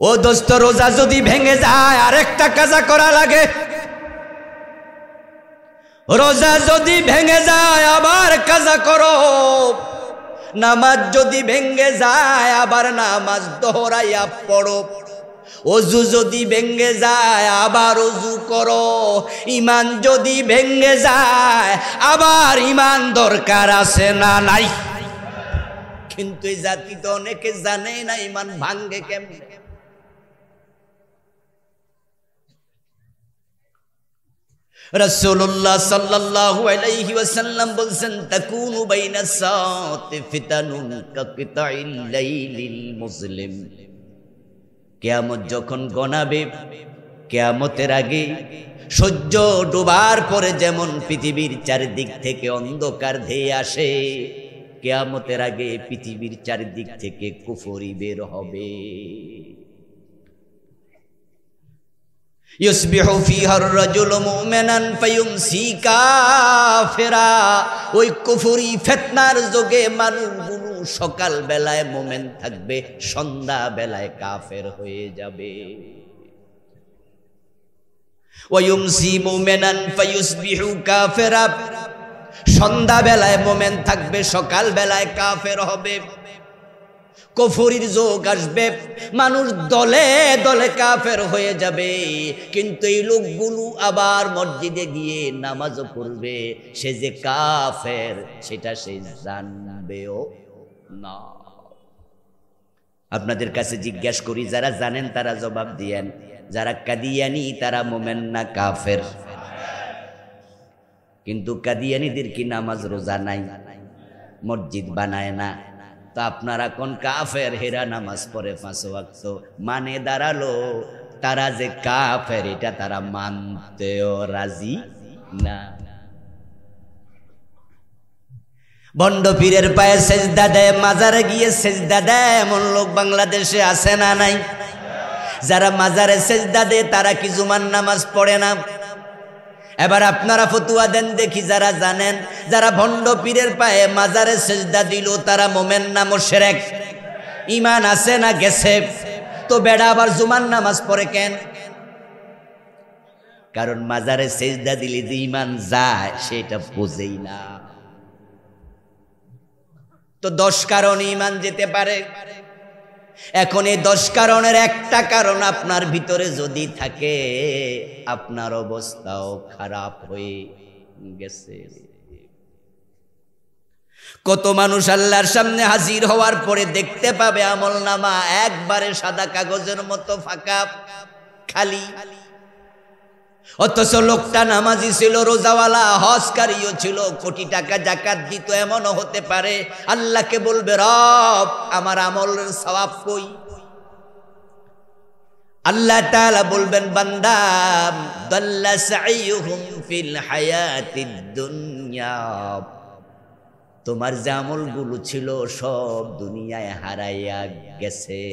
ও দোস্ত, রোজা যদি ভেঙে যায় আরেকটা কাজা করা লাগে। রোজা যদি ভেঙে যায় আবার কাজা করো। নামাজ যদি ভেঙে যায় আবার নামাজ দোহরাইয়া পড়ো। ওযু যদি ভেঙে যায় আবার ওযু করো। ঈমান যদি ভেঙে যায় আবার ঈমান দরকার আছে না নাই? কিন্তু এই জাতি তো অনেকে জানে না ঈমান ভাঙে কেমনে। রাসূলুল্লাহ সাল্লাল্লাহু আলাইহি ওয়াসাল্লাম বলেন, তাকুনু বাইনাস সাআতি ফিতানুন কাকিতাইল লাইলিল মুসলিম। কিয়ামত যখন গনাবে, কিয়ামতের আগে সূর্য ডোবার পরে যেমন পৃথিবীর চারদিক থেকে অন্ধকার ধেয়ে আসে, কিয়ামতের আগে পৃথিবীর চারদিক থেকে কুফরি বের হবে। ইউসবিহু ফিহার রাজুলু মুমিনান ফায়ুমসি কাফিরা। ওই কুফরি ফিতনার যোগে মানুষগুলো সকাল বেলায় মুমিন থাকবে, সন্ধ্যা বেলায় কাফের হয়ে যাবে। ওয়ায়ুমসি মুমিনান ফায়ুসবিহু কাফিরা। সন্ধ্যা বেলায় মুমিন থাকবে, সকাল বেলায় কাফের হবে। কুফরির যোগ আসবে, মানুষ দলে দলে কাফের হয়ে যাবে। কিন্তু এই লোকগুলো আবার মসজিদে গিয়ে নামাজও পড়বে। সে যে কাফের সেটা সে জানবেও না। আপনাদের কাছে জিজ্ঞাসা করি, যারা জানেন তারা জবাব দিয়েন, যারা কাদিয়ানি তারা মোমেন না কাফের? কিন্তু কাদিয়ানিদের কি নামাজ রোজা নাই, মসজিদ বানায় না? তো আপনারা কোন কাফের? হেরা নামাজ পড়ে 5 ওয়াক্ত, মানে দাঁড়ালো তারা যে কাফের এটা তারা মানতেও রাজি না। ভণ্ড পীরের পায়ে সেজদা দেয়, মাজারে গিয়ে সেজদা দেয়, এমন লোক বাংলাদেশে আছে না নাই? যারা মাজারে সেজদা দেয় তারা কি জুমার নামাজ পড়ে না? এবার আপনারা ফতুয়া দেন দেখি, যারা জানেন যারা ভণ্ড পীরের পায়ে মাজারে সেজদা দিল তারা মোমেন না মুশরিক? ঈমান আছে না গেছে? তো বেড়া আবার জুমার নামাজ পড়ে কেন? কারণ মাজারে সেজদা দিলে যে ঈমান যায় সেটা বোঝেই না। তো 10 কারণে ঈমান যেতে পারে। এখন এই 10 কারণের একটা কারণ আপনার ভিতরে যদি থাকে, আপনার অবস্থাও খারাপ হয়ে গেছে। কত মানুষ আল্লাহর সামনে হাজির হওয়ার পরে দেখতে পাবে আমলনামা একবারে সাদা কাগজের মতো ফাঁকা, খালি। অথচ লোকটা নামাজি ছিল, রোজাওয়ালা, হজকারীও ছিল, কোটি টাকা যাকাত দিত। এমনও হতে পারে আল্লাহকে বলবে, রব আমার আমলের সওয়াব কই? আল্লাহ তাআলা বলবেন, বান্দা দাল্লা সাইয়ুহুম ফিল হায়াতিদ দুনিয়া। তোমার যে আমলগুলো ছিল সব দুনিয়ায় হারাইয়া গেছে।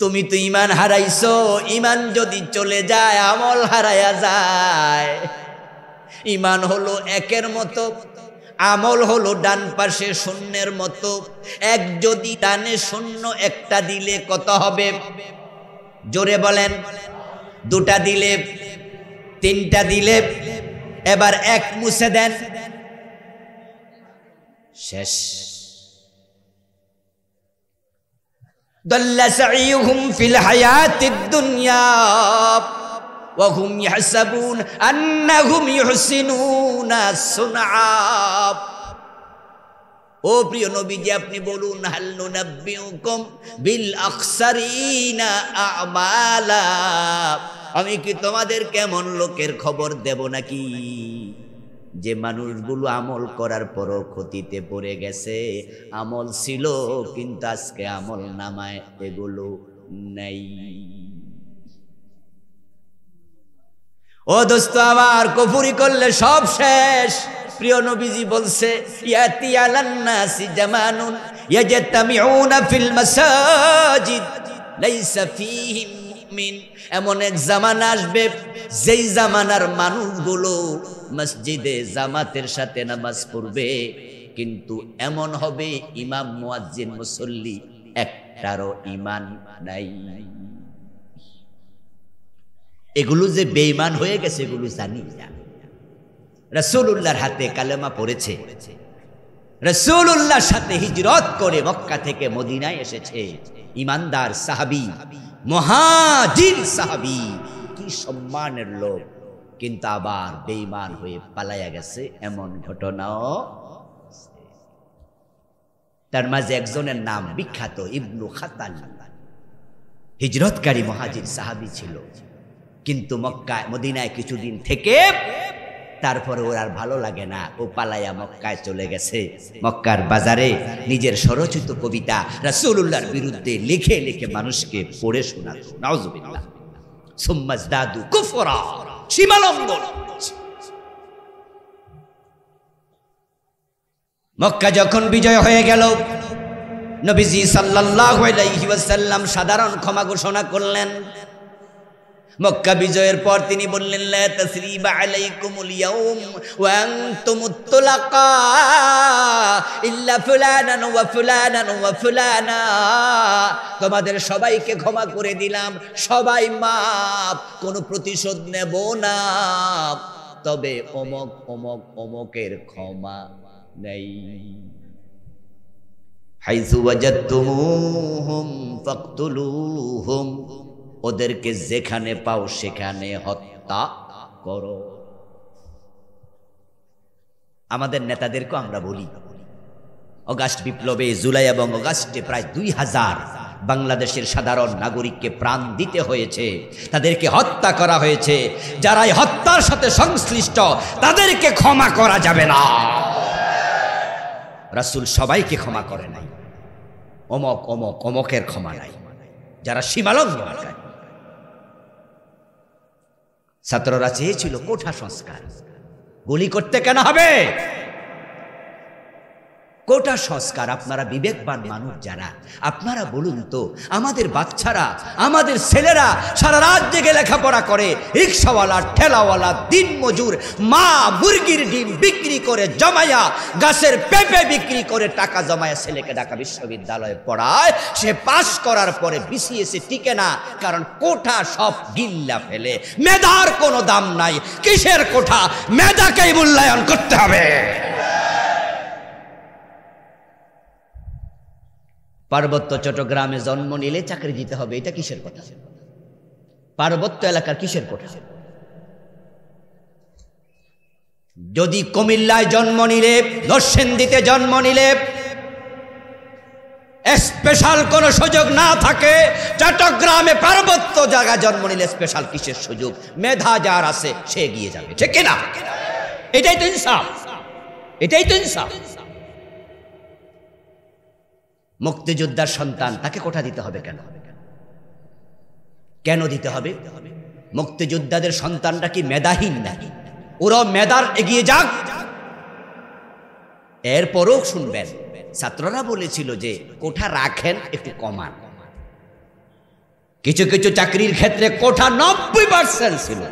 তুমি তো ঈমান হারাইছো। ঈমান যদি চলে যায় আমল হারায়া যায়। ঈমান হলো 1-এর মতো, আমল হলো ডান পাশে শূন্যের মতো। 1 যদি ডানে শূন্য, 1টা দিলে কত হবে? জোরে বলেন। 2টা দিলে, 3টা দিলে, এবার 1 মুছে দেন, শেষ। দাল্লা সাইয়ুহুম ফিল হায়াতিদ দুনিয়া ওয়া হুম ইয়াহসাবুন আন্নাহুম ইহসিনুনা সুনআ। ও প্রিয় নবীজি, আপনি বলুন, হাল নুনাব্বিউকুম বিল আখসারিনা আমালা। আমি কি তোমাদের কেমন লোকের খবর দেব নাকি, যে মানুষগুলো আমল করার পরও ক্ষতিতে পড়ে গেছে? আমল ছিল কিন্তু আজকে আমল নামায় এগুলো নেই। ও দোস্ত আমার, কুফরি করলে সব শেষ। প্রিয় নবীজি বলছে, ইয়াতি আলান নাসি জামানুন ইয়াজতামিউনা ফিল মাসাজিদ লাইসা ফীহিম মুমিন। এমন এক জামানা আসবে যেই জামানার মানুষগুলো মসজিদে জামাতের সাথে নামাজ পড়বে, কিন্তু এমন হবে ইমাম মুয়াজ্জিন মুসল্লি একটারও ঈমান নাই। এগুলো যে বেঈমান হয়ে গেছে এগুলো জানি না। রাসূলুল্লাহর হাতে কালেমা পড়েছে, রাসূলুল্লাহর সাথে হিজরত করে মক্কা থেকে মদিনায় এসেছে ইমানদার সাহাবী, মুহাজির সাহাবী, কি সম্মানের লোক, কিন্তু আবার বেঈমান হয়ে পালায়া গেছে এমন ঘটনাও। তার মাঝে একজনের নাম বিখ্যাত ইবনু খাতাল, হিজরতকারী মুহাজির সাহাবী ছিল, কিন্তু মক্কায় মদিনায় কিছুদিন থেকে তারপরে ওর আর ভালো লাগে না, ও পালায়া মক্কায় চলে গেছে। মক্কার বাজারে নিজের স্বরচিত কবিতা রাসূলুল্লাহর বিরুদ্ধে লিখে লিখে মানুষকে পড়ে শোনাতো। নাউজুবিল্লাহ। সুম্মাজদাদু কুফরা, সীমালঙ্ঘন। মক্কা যখন বিজয় হয়ে গেল, নবীজি সাল্লাল্লাহু আলাইহি ওয়াসাল্লাম সাধারণ ক্ষমা ঘোষণা করলেন। মক্কা বিজয়ের পর তিনি বললেন, লা তাসরিবা আলাইকুমুল ইয়াউম ওয়া আনতুমুত তুলাকা ইল্লা ফুলানান ওয়া ফুলানান ওয়া ফুলানা, তোমাদের সবাইকে ক্ষমা করে দিলাম, সবাই মাফ, কোনো প্রতিশোধ নেব না, তবে অমক অমক অমকের ক্ষমা নেই। হাইসু ওয়াজাদতুমুহুম ফাকতুলুহুম, ওদেরকে যেখানে পাও সেখানে হত্যা করো। আমাদের নেতাদেরকে আমরা বলি, অগাস্ট বিপ্লবে জুলাই এবং অগাস্টে প্রায় 2000 বাংলাদেশের সাধারণ নাগরিককে প্রাণ দিতে হয়েছে, তাদেরকে হত্যা করা হয়েছে। যারা এই হত্যার সাথে সংশ্লিষ্ট তাদেরকে ক্ষমা করা যাবে না। রাসূল সবাইকে ক্ষমা করে নাই, অমক অমক অমকের ক্ষমা নাই, যারা সীমালঙ্ঘন করে। ছাত্ররা চেয়েছিল কোঠা সংস্কার, গুলি করতে কেন হবে? কোটা সংস্কার। আপনারা বিবেকবান মানুষ যারা, আপনারা বলুন তো, আমাদের বাচ্চারা, আমাদের ছেলেরা সারা রাত জেগে লেখাপড়া করে, রিক্সাওয়ালা, ঠেলাওয়ালা, দিন মজুর, মা মুরগির ডিম বিক্রি করে জমায়া, গাছের পেঁপে বিক্রি করে টাকা জমায়া ছেলেকে ঢাকা বিশ্ববিদ্যালয়ে পড়ায়। সে পাশ করার পরে বিসিএসে টিকে না, কারণ কোঠা সব গিল্লা ফেলে। মেধার কোনো দাম নাই। কিসের কোঠা? মেধাকেই মূল্যায়ন করতে হবে। পার্বত্য চট্টগ্রামে জন্ম নিলে চাকরি দিতে হবে, এটা কিসের কথা? পার্বত্য এলাকার কিসের কথা? যদি কুমিল্লায় জন্ম নিলে, নরসিংদীতে জন্ম নিলে স্পেশাল কোনো সুযোগ না থাকে, চট্টগ্রামে পার্বত্য জায়গা জন্ম নিলে স্পেশাল কিসের সুযোগ? মেধা যার আছে সে এগিয়ে যাবে, ঠিক কিনা? এটাই তো ইনসাফ, এটাই তো ইনসাফ। মুক্তিযোদ্ধার সন্তান, তাকে কোঠা দিতে হবে কেন? কেন দিতে হবে? মুক্তিযোদ্ধাদের সন্তানরা কি মেধাহীন নাকি? ওরা মেধার এগিয়ে যাক। এরপরও শুনবেন, ছাত্ররা বলেছিল যে কোঠা রাখেন, একটু কমান। কিছু কিছু চাকরির ক্ষেত্রে কোঠা 90% ছিল।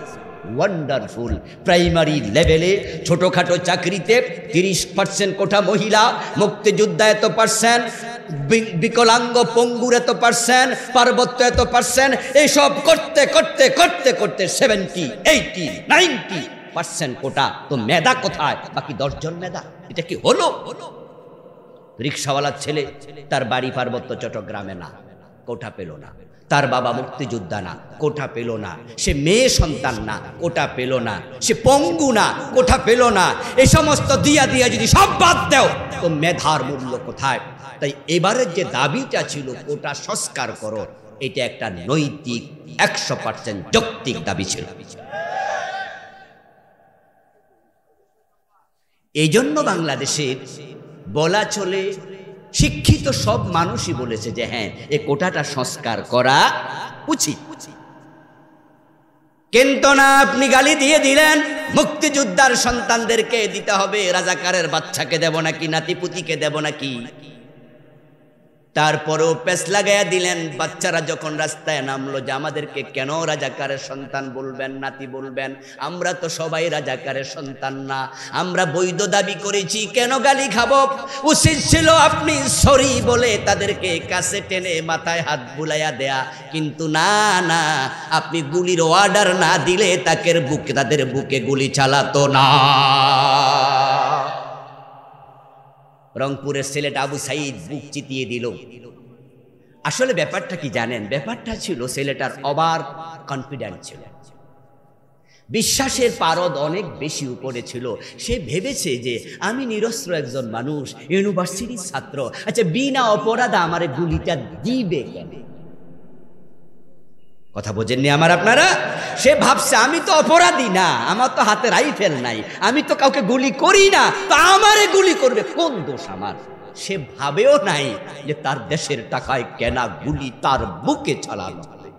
ওয়ান্ডারফুল। প্রাইমারি লেভেলে ছোটখাটো চাকরিতে 30% কোঠা মহিলা, মুক্তিযোদ্ধা এত পার্সেন্ট, বিকলাঙ্গ পঙ্গুর এত পার্সেন্ট, পার্বত্য এত পার্সেন্ট, এইসব করতে করতে করতে করতে 70, 80, 90% কোটা। তো মেধা কোথায়? বাকি 10 জন মেধা। এটা কি হলো? রিক্সাওয়ালার ছেলে, তার বাড়ি পার্বত্য চট্টগ্রামে না, কোঠা পেল না। তার বাবা মুক্তিযোদ্ধা না, কোঠা পেল না। সে মেয়ে সন্তান না, কোঠা পেল না। সে পঙ্গু না, কোঠা পেল না। এই সমস্ত দিয়া দিয়া যদি সব বাদ দাও, তো মেধার মূল্য কোথায়? তাই এবারের যে দাবিটা ছিল কোটা সংস্কার করো, এটা একটা নৈতিক 100% যৌক্তিক দাবি ছিল। এই জন্য বাংলাদেশে বলা চলে, শিক্ষিত সব মানুষই বলেছে যে হ্যাঁ, এই কোটাটা সংস্কার করা উচিত। কিন্তু না, আপনি গালি দিয়ে দিলেন মুক্তিযোদ্ধার সন্তানদেরকে দিতে হবে, রাজাকারের বাচ্চাকে দেব নাকি, নাতিপুতিকে দেব নাকি? তারপরেও পেছ লাগাইয়া দিলেন। বাচ্চারা যখন রাস্তায় নামলো যে আমাদেরকে কেন রাজাকারের সন্তান বলবেন, নাতি বলবেন, আমরা তো সবাই রাজাকারের সন্তান না, আমরা বৈধ দাবি করেছি, কেন গালি খাবো? উচিত ছিল আপনি সরি বলে তাদেরকে কাছে টেনে মাথায় হাত বুলাইয়া দেয়া, কিন্তু না না, আপনি গুলির অর্ডার না দিলে তাদের বুকে গুলি চালাতো না। রংপুরের ছেলেটা আবু সাইদ বুক চিতিয়ে দিল। আসলে ব্যাপারটা কি জানেন? ব্যাপারটা ছিল ছেলেটার ওভার কনফিডেন্ট ছিল, বিশ্বাসের পারদ অনেক বেশি উপরে ছিল। সে ভেবেছে যে আমি নিরস্ত্র একজন মানুষ, ইউনিভার্সিটির ছাত্র, আচ্ছা বিনা অপরাধে আমারে গুলিটা দিবে কেন? কথা বোঝেননি আপনারা? সে ভাবছে আমি তো অপরাধী না, আমার তো হাতে রাইফেল নাই, আমি তো কাউকে গুলি করি না, তা আমারে গুলি করবে, কোন দোষ আমার? সে ভাবেও নাই যে তার দেশের টাকায় কেনা গুলি তার বুকে চালানো হবে।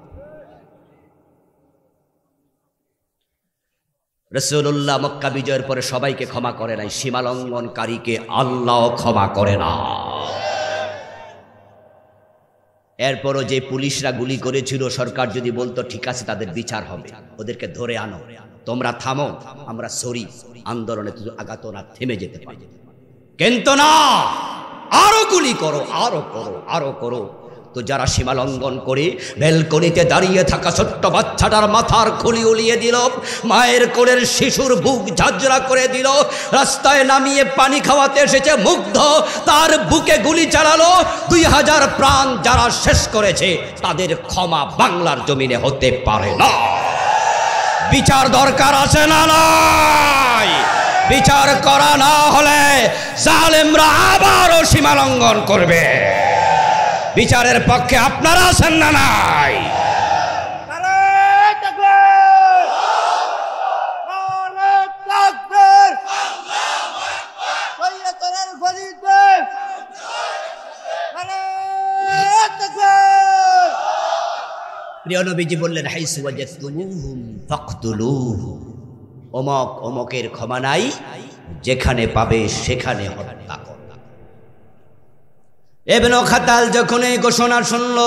রাসূলুল্লাহ মক্কা বিজয়ের পরে সবাইকে ক্ষমা করে নাই, সীমা লঙ্ঘনকারীকে আল্লাহ ক্ষমা করে না। এরপরও যে পুলিশরা গুলি করেছিল, সরকার যদি বলতো ঠিক আছে তাদের বিচার হবে, ওদেরকে ধরে আনো, তোমরা থামো, আমরা সরি, আন্দোলনে আগাতো না, থেমে যেতে পারে, কিন্তু না, আরো গুলি করো, আরো করো, আরো করো। তো যারা সীমা লঙ্ঘন করে ব্যালকনিতে দাঁড়িয়ে থাকা ছোট্ট বাচ্চাটার মাথার খুলি উলিয়ে দিল, মায়ের কোলের শিশুর বুক ঝাঁঝরা করে দিল, রাস্তায় নামিয়ে পানি খাওয়াতে এসেছে মুগ্ধ, তার বুকে গুলি চালালো, 2000 প্রাণ যারা শেষ করেছে তাদের ক্ষমা বাংলার জমিনে হতে পারে না। বিচার দরকার আছে না নাই? বিচার করা না হলে জালেমরা আবারও সীমা লঙ্ঘন করবে। বিচারের পক্ষে আপনারা আছেন না নাই? প্রিয় নবীজি বললেন হাইসু ওয়াজাদতুমুহুম ফাকতুলুহুম, অমক অমকের ক্ষমা নাই, যেখানে পাবে সেখানে হত্যা কর। ইবনে খাতাল যখন এই ঘোষণা শুনল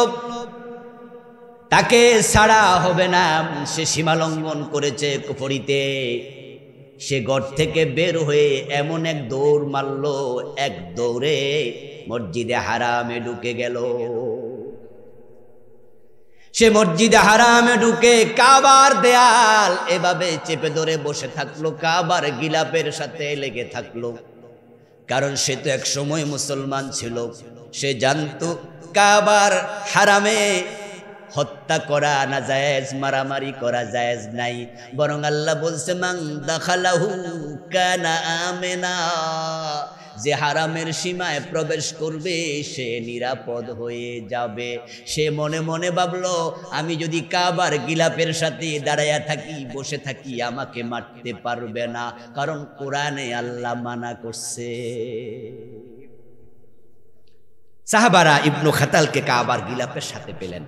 তাকে ছাড়া হবে না, সে সীমা লঙ্ঘন করেছে কুফরিতে, সে ঘর থেকে বের হয়ে এমন এক দৌড় মারল, এক দৌড়ে মসজিদে হারামে ঢুকে গেল। সে মসজিদে হারামে ঢুকে কাবার দেয়াল এভাবে চেপে ধরে বসে থাকলো, কাবার গিলাপের সাথে লেগে থাকলো, কারণ সে তো এক সময় মুসলমান ছিল। সে জানতো কাবার হারামে হত্যা করা না জায়েজ, মারামারি করা জায়েজ নাই, বরং আল্লাহ বলছে মান দাখালাহু কানা আমিনা, যে হারামের সীমায় প্রবেশ করবে সে নিরাপদ হয়ে যাবে। সে মনে মনে ভাবলো আমি যদি কাবার গিলাপের সাথে দাঁড়াইয়া থাকি, বসে থাকি, আমাকে মারতে পারবে না, কারণ কোরআনে আল্লাহ মানা করছে। সাহাবারা ইবনু খাতালকে কাবার গিলাপের সাথে পেলেন,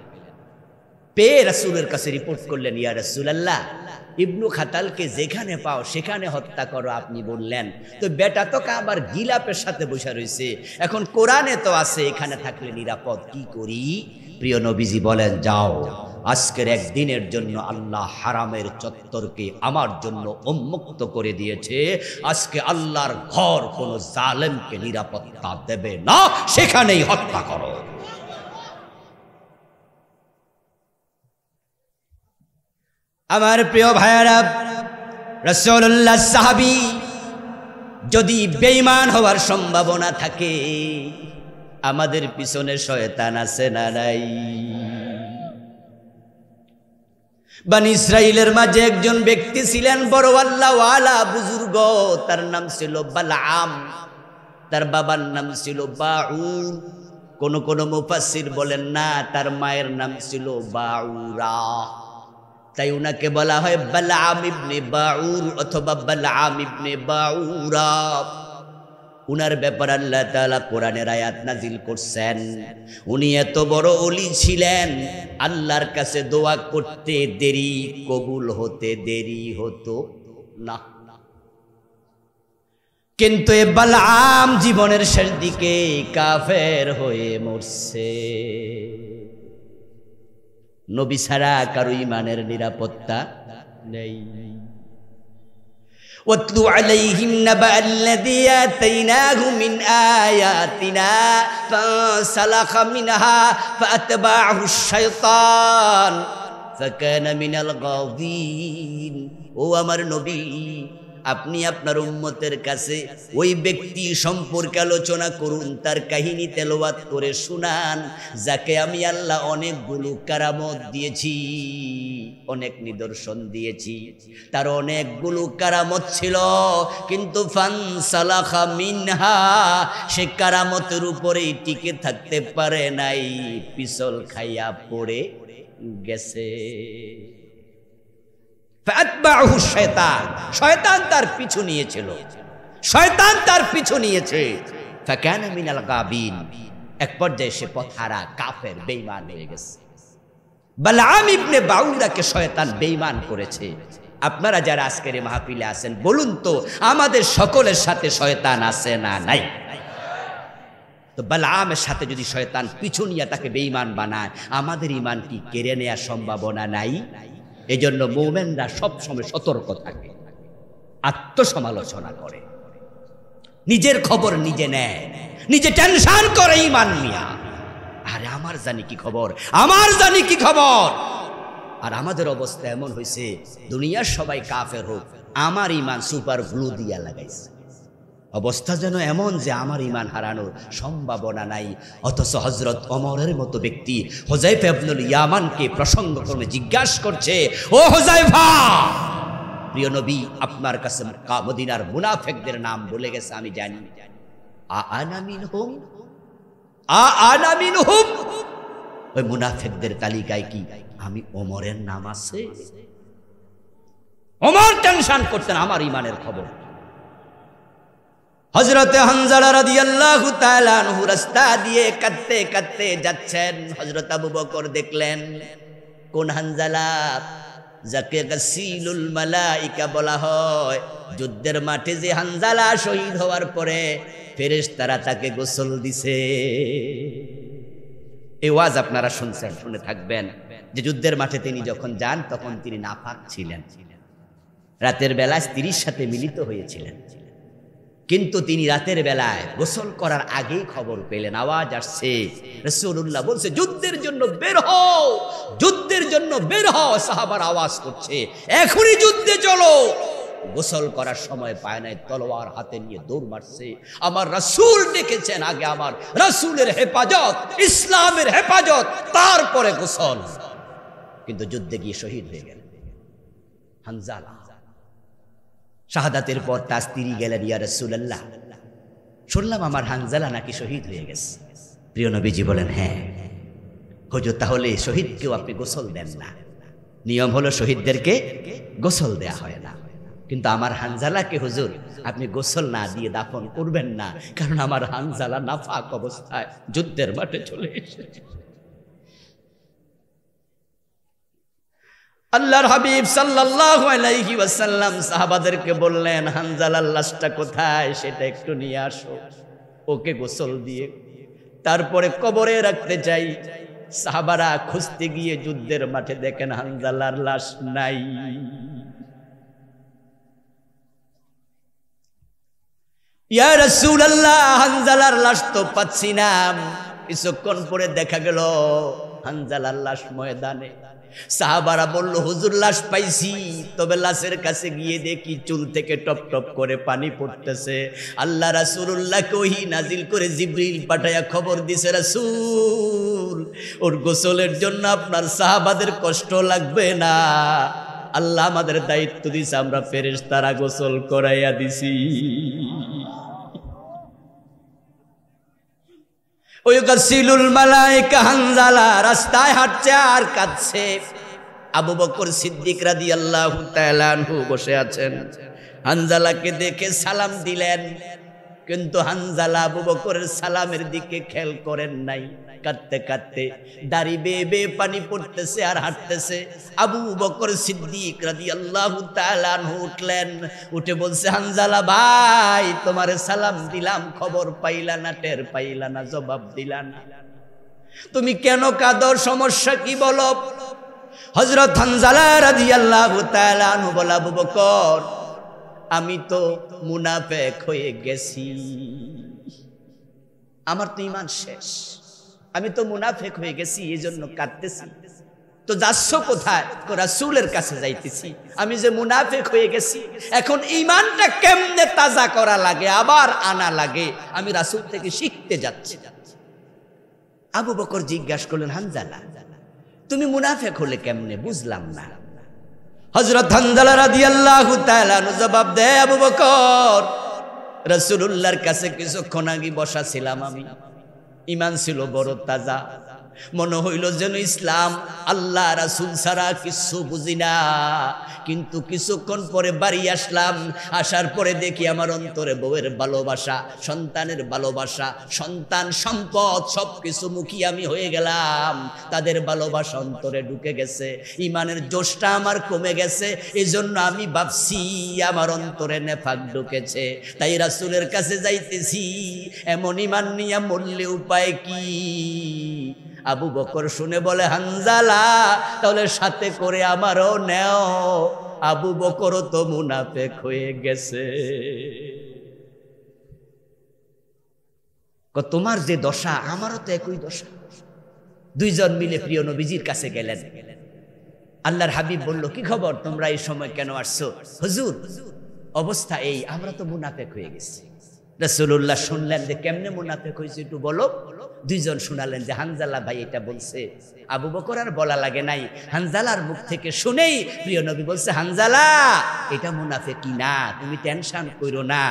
পেয়ে রাসূলের কাছে রিপোর্ট করলেন, ইয়া রাসূলুল্লাহ, ইবনু খাতালকে যেখানে পাও সেখানে হত্যা করো আপনি বললেন, তো বেটা তো কাবার গিলাপের সাথে বসে রয়েছে, এখন কোরআনে তো আছে এখানে থাকলে নিরাপদ, কি করি? প্রিয় নবীজি বলেন, যাও, আজকের একদিনের জন্য আল্লাহ হারামের চত্বরকে আমার জন্য উন্মুক্ত করে দিয়েছে, আজকে আল্লাহর ঘর কোনো জালেমকে নিরাপত্তা দেবে না, সেখানেই হত্যা করো। আমার প্রিয় ভাইয়েরা, রাসূলুল্লাহ সাহাবী যদি বেঈমান হওয়ার সম্ভাবনা থাকে, আমাদের পিছনে শয়তান আছে না নাই? বনি ইসরাইলের মাঝে একজন ব্যক্তি ছিলেন, বড় আল্লাহওয়ালা বুজুর্গ, তার নাম ছিল বালআম, তার বাবার নাম ছিল বাউর, কোন মুফাসসির বলেন না তার মায়ের নাম ছিল বাউরা, তাই উনাকে বলা হয় বালআম ইবনে বাউর অথবা বালআম ইবনে বাউরা। উনার ব্যাপার আল্লাহ তাআলা কোরআনের আয়াত নাজিল করছেন। উনি এত বড় ওলি ছিলেন, আল্লাহর কাছে দোয়া করতে দেরি, কবুল হতে দেরি হতো না। কিন্তু এ বালআম জীবনের শেষ দিকে কাফের হয়ে মরছে। নবী ছাড়া কারো ঈমানের নিরাপত্তা নেই। واتل عليهم نبأ الذي آتيناه من آياتنا فانسلخ منها فأتبعه الشيطان فكان من الغاوين। ও আমার নবী, আপনি আপনার উম্মতের কাছে ওই ব্যক্তি সম্পর্কে আলোচনা করুন, তার কাহিনী তেলাওয়াত করে শুনান, যাকে আমি আল্লাহ অনেকগুলো কারামত দিয়েছি, অনেক নিদর্শন দিয়েছি। তার অনেকগুলো কারামত ছিল, কিন্তু ফানসালাখা মিনহা, সে কারামতের উপরেই টিকে থাকতে পারে নাই, পিছল খাইয়া পড়ে গেছে। ফাতবাহু শয়তান, শয়তান তার পিছু নিয়েছিল, শয়তান তার পিছু নিয়েছে। ফাকানা মিনাল গাবিন, এক পর্যায়ে সে পথহারা কাফের বেঈমান হয়ে গেছে। বালআম ইবনে বাউরাকে শয়তান বেঈমান করেছে। আপনারা যারা আজকের এই মাহফিলে আছেন, বলুন তো আমাদের সকলের সাথে শয়তান আছে না নাই? তো বালআমের সাথে যদি শয়তান পিছু নিয়ে তাকে বেঈমান বানায়, আমাদের ঈমান কি কেড়ে নেওয়ার সম্ভাবনা নাই? এজন্য মুমিনরা সবসময় সতর্ক থাকে, আত্মসমালোচনা করে, নিজের খবর নিজে নেয়, নিজে টেনশন করে ঈমান নিয়া। আরে আমার জানি কি খবর, আমার জানি কি খবর। আর আমাদের অবস্থা এমন হয়েছে, দুনিয়ার সবাই কাফের হোক, আমার ঈমান সুপার গ্লু দিয়া লাগাইছে। অবস্থা যেন এমন যে আমার ঈমান হারানোর সম্ভাবনা নাই। অথচ হযরত ওমরের মতো ব্যক্তি হুযায়ফা ইবনুল ইয়ামানকে প্রসঙ্গক্রমে জিজ্ঞাসা করছে, ও হুযায়ফা, প্রিয় নবী আপনার কাছে মদিনার মুনাফিকদের নাম বলে গেছে, আমি জানি, আনা মিনহুম, আনা মিনহুম, ওই মুনাফিকদের তালিকায় কি আমি ওমরের নাম আছে? ওমর টেনশন করতেন আমার ঈমানের খবর। হযরতে হানজালা রাদিয়াল্লাহু তাআলা আনহু রাস্তা দিয়ে কাঁদতে কাঁদতে যাচ্ছেন। হযরত আবু বকর দেখলেন, কোন হানজালা? যাকে গাসিলুল মালাইকা বলা হয়। যুদ্ধের মাঠে যে হানজালা শহীদ হওয়ার পরে ফেরেশতারা তাকে গোসল দিছে। এই ওয়াজ আপনারা শুনছেন, শুনে থাকবেন যে যুদ্ধের মাঠে তিনি যখন যান তখন তিনি নাপাক ছিলেন, রাতের বেলা স্ত্রীর সাথে মিলিত হয়েছিলেন। কিন্তু তিনি রাতের বেলায় গোসল করার আগেই খবর পেলেন, আওয়াজ আসছে, রাসূলুল্লাহ বলছে, যুদ্ধের জন্য বের হও, যুদ্ধের জন্য বের হও। সাহাবার আওয়াজ করছে, এখনই যুদ্ধে চলো। গোসল করার সময় পায় নাই, তলোয়ার হাতে নিয়ে দৌড় মারছে। আমার রাসূল ডেকেছেন, আগে আমার রাসূলের হেফাজত, ইসলামের হেফাজত, তারপরে গোসল। কিন্তু যুদ্ধে গিয়ে শহীদ হয়ে গেল হানজালা। শাহাদাতের পর তার স্ত্রী গেলেন, ইয়া রাসূলুল্লাহ, শুনলাম আমার হানজালা নাকি শহীদ হয়ে গেছে। প্রিয় নবীজি বলেন, হ্যাঁ হুজুর, তাহলে শহীদকেও আপনি গোসল দেন না। নিয়ম হলো শহীদদেরকে গোসল দেয়া হয় না, কিন্তু আমার হানজালাকে হুজুর আপনি গোসল না দিয়ে দাফন করবেন না, কারণ আমার হানজালা নাফাক অবস্থায় যুদ্ধের মাঠে চলে এসেছে। আল্লাহর হাবিব সাল্লাল্লাহু আলাইহি ওয়াসাল্লাম সাহাবাদেরকে বললেন, হানজালার লাশটা কোথায় সেটা একটু নিয়ে আসো, ওকে গোসল দিয়ে তারপরে কবরে রাখতে চাই। সাহাবারা খুঁজতে গিয়ে যুদ্ধের মাঠে দেখেন হানজালার লাশ নাই। ইয়া রাসূলুল্লাহ, হানজালার লাশ তো পাচ্ছি না। কিছুক্ষণ পরে দেখা গেল হানজালার লাশ ময়দানে। সাহাবারা বলল, হুজুর লাশ পাইছি, তবে লাশের কাছে গিয়ে দেখি চুল থেকে টপ টপ করে পানি পড়তেছে। আল্লাহ রাসূলুল্লাহকে ওহী নাজিল করে জিবরিল পাঠায়া খবর দিছে, রাসূল ওর গোসলের জন্য আপনার সাহাবাদের কষ্ট লাগবে না, আল্লাহ আমাদের দায়িত্ব দিছে, আমরা ফেরেশতারা গোসল করাইয়া দিছি। ওই গাসিলুল মালায়েকা হানজালা রাস্তায় হাঁটছে আর কাঁদছে। আবু বকর সিদ্দিক রাদিয়াল্লাহু তাআলা আনহু বসে আছেন। হানজালাকে দেখে সালাম দিলেন, কিন্তু হানজালা আবু বকরের সালামের দিকে খেয়াল করেন নাই। কাঁদতে কাঁদতে দাড়ি বেয়ে বেয়ে পানি পড়তেছে আর হাঁটতেছে। আবু বকর সিদ্দিক রাদিয়াল্লাহু তাআলা আনহু উঠলেন, উঠে বলছে, হানজালা ভাই, তোমারে সালাম দিলাম, খবর পাইলা না, টের পাইলা না, জবাব দিলা না, তুমি কেন কাঁদো, সমস্যা কি বলো? হযরত হানজালা রাদিয়াল্লাহু তাআলা আনহু বলে, আবু বকর, আমি তো মুনাফিক হয়ে গেছি, আমার তো ঈমান শেষ, আমি তো মুনাফিক হয়ে গেছি, এজন্য কাঁদতেছি। তো যাচ্ছ কোথায়? রাসূলের কাছে যাইতেছি, আমি যে মুনাফিক হয়ে গেছি, এখন ঈমানটা কেমনে তাজা করা লাগে, আবার আনা লাগে, আমি রাসূল থেকে শিখতে যাচ্ছি। আবু বকর জিজ্ঞাসা করলেন, হানজালা, তুমি মুনাফিক হলে কেমনে, বুঝলাম না। হযরত হানজালা রাদিয়াল্লাহু তাআলা জবাব দেয়, আবু বকর, রাসূলুল্লাহর কাছে কিছুক্ষণ আগে বসা ছিলাম আমি, ঈমান ছিল বড় তাজা, মনে হইল যেন ইসলাম আল্লাহ রাসূল ছাড়া কিছু বুঝি না। কিন্তু কিছুক্ষণ পরে বাড়ি আসলাম, আসার পরে দেখি আমার অন্তরে বউয়ের ভালোবাসা, সন্তানের ভালোবাসা, সন্তান সম্পদ সবকিছু মুখী আমি হয়ে গেলাম, তাদের ভালোবাসা অন্তরে ঢুকে গেছে, ঈমানের জোশটা আমার কমে গেছে। এজন্য আমি ভাবছি আমার অন্তরে নেফাক ঢুকেছে, তাই রাসূলের কাছে যাইতেছি, এমন ঈমান নিয়ে মরলে উপায় কি? আবু বকর শুনে বলে, হানজালা, তাহলে সাথে করে আমারও নেও, আবু বকরও তো মুনাফিক হয়ে গেছে। তোমার যে দশা আমারও তো একই দশা। দুইজন মিলে প্রিয় নবীজির কাছে গেলেন। আল্লাহর হাবিব বলল, কি খবর, তোমরা এই সময় কেন আসছো? হুজুর, অবস্থা এই, আমরা তো মুনাফিক হয়ে গেছি। রাসূলুল্লাহ শুনলেন যে কেমনে মুনাফিক হয়েছে, একটু বলো। দুইজন শুনালেন যে হানজালা ভাই এটা বলছে। আবু বকর আর বলা লাগে নাই, হানজালার মুখ থেকে শুনেই প্রিয় নবী বলছে, হানজালা, এটা মুনাফিকি না, তুমি টেনশন করো না,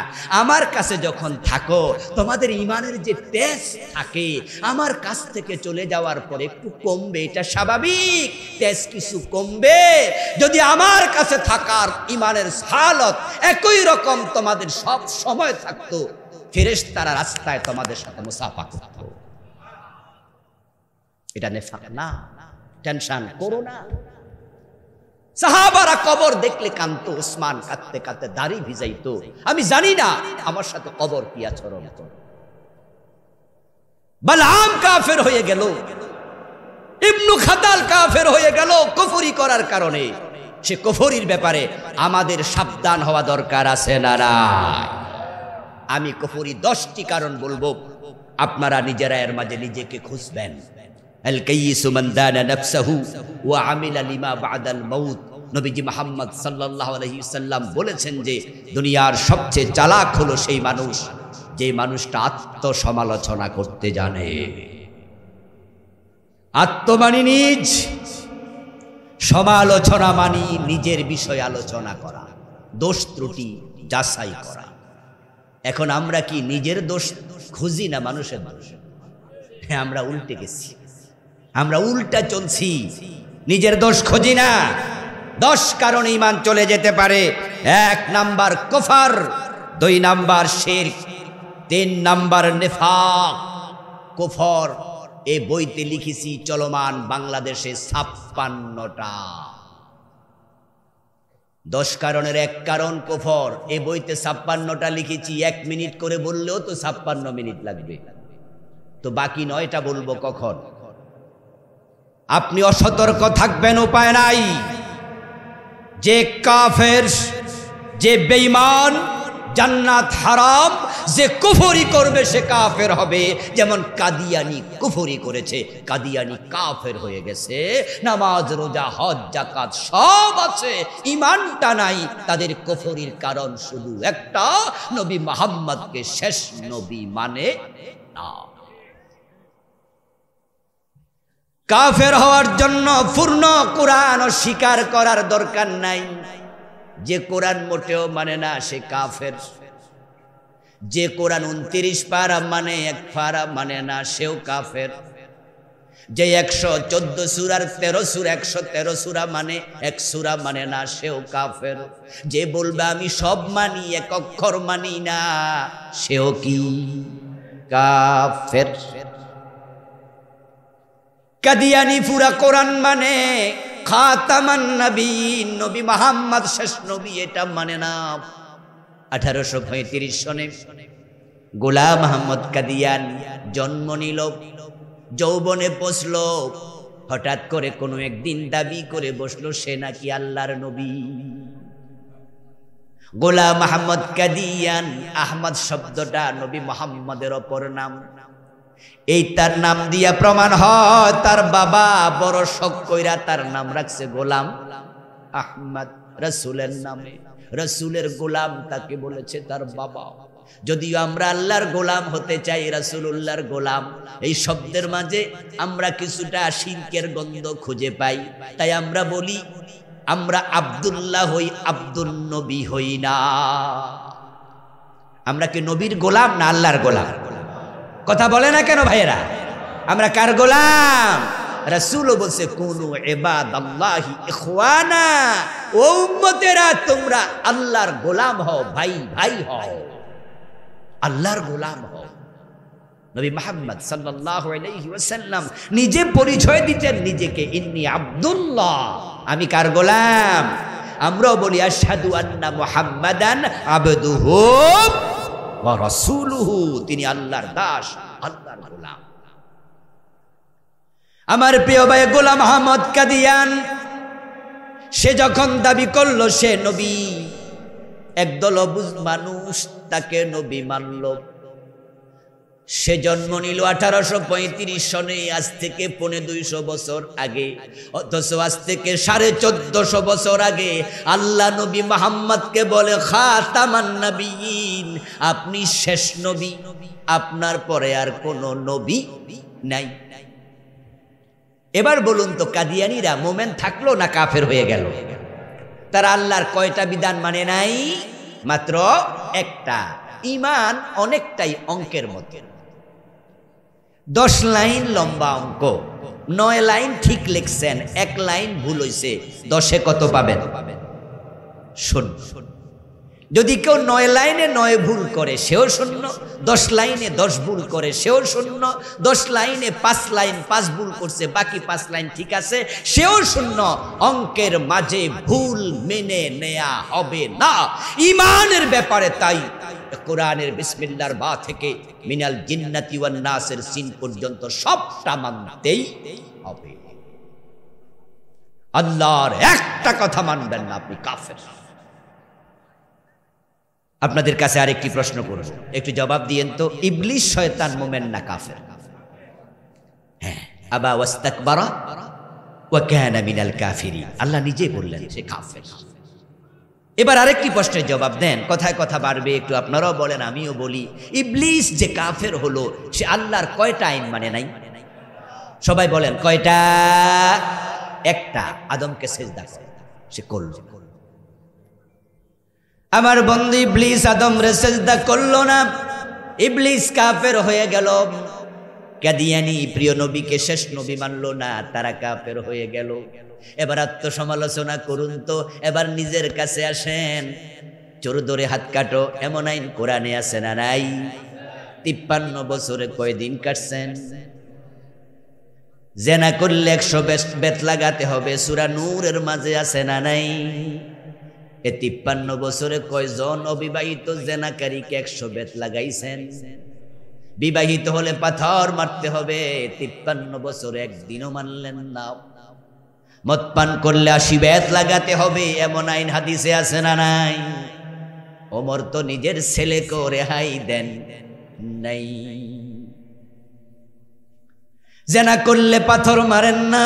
আমার কাছে যখন থাকো তোমাদের ঈমানের যে তেজ থাকে আমার কাছ থেকে চলে যাওয়ার পর একটু কমবে, এটা স্বাভাবিক, তেজ কিছু কমবে। যদি আমার কাছে থাকার ঈমানের হালত একই রকম তোমাদের সব সময় থাকতো, ফেরেশতারা রাস্তায় তোমাদের সাথে মুসাফা করত। এটা নেফাক না, টেনশন করো না। সাহাবারা কবর দেখলে কাঁদতো, ওসমান কাঁদতে কাঁদতে দাড়ি ভিজাইতো, আমি জানি না আমার সাথে কবর কি আচরণ করে। বালআম কাফের হয়ে গেল, ইবনু খাতাল কাফের হয়ে গেল কুফরি করার কারণে। সে কুফরির ব্যাপারে আমাদের সাবধান হওয়া দরকার আছে না নাই? আমি কুফরি 10টি কারণ বলবো, আপনারা নিজেরা এর মাঝে নিজেকে খুঁজবেন। আল কাইয়িসু মান দানা নাফসাহু ওয়া আমিলা লিমা বাদাল মাউত। নবীজি মুহাম্মদ সাল্লাল্লাহু আলাইহি সাল্লাম বলেছেন যে দুনিয়ার সবচেয়ে চালাক হলো সেই মানুষ যে মানুষটা আত্মসমালোচনা করতে জানে। আত্মমানি নিজ, সমালোচনা মানি নিজের বিষয় আলোচনা করা, দোষ ত্রুটি যাচাই করা। এখন আমরা কি নিজের দোষ খুঁজি না মানুষের দোষ? হ্যাঁ, আমরা উল্টে গেছি, আমরা উল্টা চলছি, নিজের দোষ খুঁজি না। 10 কারণে ঈমান চলে যেতে পারে। 1 নাম্বার কুফর, 2 নাম্বার শিরক, 3 নাম্বার নিফাক। কুফর এই বইতে লিখেছি চলমান বাংলাদেশে 56টা। 10 কারণের 1 কারণ কুফর, এই বইতে 56টা লিখেছি। 1 মিনিট করে বললেও তো 56 মিনিট লাগবে, তো বাকি 9টা বলবো কখন? আপনি অসতর্ক থাকবেন, উপায় নাই। যে কাফের, যে বেঈমান, জান্নাত হারাম, যে কুফরি করবে সে কাফের হবে। যেমন কাদিয়ানি কুফরি করেছে, কাদিয়ানি কাফের হয়ে গেছে। নামাজ, রোজা, হজ, যাকাত সব আছে, ঈমানটা নাই। তাদের কুফরির কারণ শুধু একটা, নবী মুহাম্মদকে শেষ নবী মানে না। কাফের হওয়ার জন্য পূর্ণ কোরআন স্বীকার করার দরকার নাই। যে কোরআন মোটেও মানে না সে কাফের। যে কোরআন 29 পারা মানে 1 পারা মানে না সেও কাফের। যে 114 সূরার 13 সূরা 113 সূরা মানে এক সূরা মানে না, সেও কাফের। যে বলবে আমি সব মানি, এক অক্ষর মানি না, সেও কি কাফের। কাদিয়ানি পুরা কোরআন মানে খাতামান নবীন, নবী মুহাম্মদ শেষ নবী, এটা মানে না। 1835 সনে গোলাম আহমদ কাদিয়ান জন্ম নিল, যৌবনে পৌঁছল। হঠাৎ করে কোনো একদিন দাবি করে বসলো সে নাকি আল্লাহর নবী। গোলাম আহমদ কাদিয়ান, আহমদ শব্দটা নবী মুহাম্মদের অপর নাম। এই তার নাম দিয়া প্রমাণ হয় তার বাবা বড় শখ কইরা তার নাম রাখছে গোলাম আহমদ, রাসূলের নামে। রাসূলের গোলাম তাকে বলেছে তার বাবা। যদিও আমরা আল্লাহর গোলাম হতে চাই, রাসূলুল্লাহর গোলাম, এই শব্দের মাঝে আমরা কিছুটা শিরকের গন্ধ খুঁজে পাই। তাই আমরা বলি আমরা আব্দুল্লাহ হই, আব্দুল নবী হই না। আমরা কি নবীর গোলাম না আল্লাহর গোলাম? কথা বলে না কেন ভাইয়েরা? আমরা কার গোলাম? রাসূলও বলছে কুনু ইবাদাল্লাহি ইখওয়ানা, ও উম্মতেরা তোমরা আল্লাহর গোলাম হও, ভাই ভাই হও, আল্লাহর গোলাম হও। নবী মুহাম্মদ সাল্লাল্লাহু আলাইহি ওয়াসাল্লাম নিজে পরিচয় দিতেন নিজেকে, ইন্নী আব্দুল্লাহ, আমি কার গোলাম? আমরাও বলি আশহাদু আন্না মুহাম্মাদান আবদুহু ওয়া রাসূলুহু, তিনি আল্লাহর দাস, আল্লাহর গোলাম। আমার প্রিয় ভাই গোলাম আহমদ কাদিয়ান, সে যখন দাবি করলো সে নবী, একদল অবুঝ মানুষ তাকে নবী মানল। সে জন্ম নিল 1835 সনে, আজ থেকে 250 বছর আগে। অথচ আজ থেকে 1450 বছর আগে আল্লাহ নবী মুহাম্মদকে বলে খাতামান নবিয়্যিন, আপনি শেষ নবী, আপনার পরে আর কোনো নবী নাই। এবার বলুন তো কাদিয়ানীরা মোমেন থাকলো না কাফের হয়ে গেল? তারা আল্লাহর কয়টা বিধান মানে নাই? মাত্র একটা। ঈমান অনেকটাই অঙ্কের মতো, 10 লাইন লম্বা অঙ্ক, 9 লাইন ঠিক লিখছেন, 1 লাইন ভুল হইছে, 10-এ কত পাবেন? 0। যদি কেউ 9 লাইনে 9 ভুল করে সেও 0, 10 লাইনে 10 ভুল করে সেও 0, 10 লাইনে 5 লাইন 5 ভুল করছে, বাকি 5 লাইন ঠিক আছে, সেও 0। অঙ্কের মাঝে ভুল মেনে নেয়া হবে না ঈমানের ব্যাপারে। তাই কোরআনের বিসমিল্লাহর বা থেকে মিনাল জিন্নাতি ওয়ান নাসের সিন পর্যন্ত সবটা মানতেই হবে। আল্লাহর একটা কথা মানবেন না, আপনি কাফের। আপনাদের কাছে আরেকটি প্রশ্ন করব, একটু জবাব দিয়েন তো, ইবলিস শয়তান মুমিন না কাফের? হ্যাঁ, আবা ওয়াস্তাকবারা ওয়া কানা মিনাল কাফিরিন, আল্লাহ নিজে বললেন সে কাফের। এবার আরেকটি প্রশ্নের জবাব দেন, কথায় কথা বাড়বে, একটু আপনারাও বলেন আমিও বলি। ইবলিস যে কাফের হলো, সে আল্লাহর কয়টা আইন মানে নাই? সবাই বলেন কয়টা? একটা, আদমকে সিজদা করে সে করলো। আমার বন্ধু ইবলিস আদম রে সিজদা করলো না, ইবলিস কাফের হয়ে গেল। কাদিয়ানী প্রিয় নবীকে শেষ নবী মানলো না, তারা কাফের হয়ে গেল। এবার আত্মসমালোচনা করুন তো, এবার নিজের কাছে আসেন। চোর ধরে হাত কাটো এমন আইন কোরআনে আছে না নাই? 53 বছরে কয়দিন কাটছেন? জেনা করলে 100 বেত লাগাতে হবে, সূরা নূরের মাঝে আছে না নাই? এ 53 বছরে কয়জন অবিবাহিত জেনাকারীকে 100 বেত লাগাইছেন? বিবাহিত হলে পাথর মারতে হবে, 53 বছরে একদিনও মানলেন না। মদ পান করলে 80 বেত লাগাতে হবে, এমন আইন হাদিসে আছে না নাই? ওমর তো নিজের ছেলেকেও রেহাই দেন নাই। জেনা করলে পাথর মারেন না,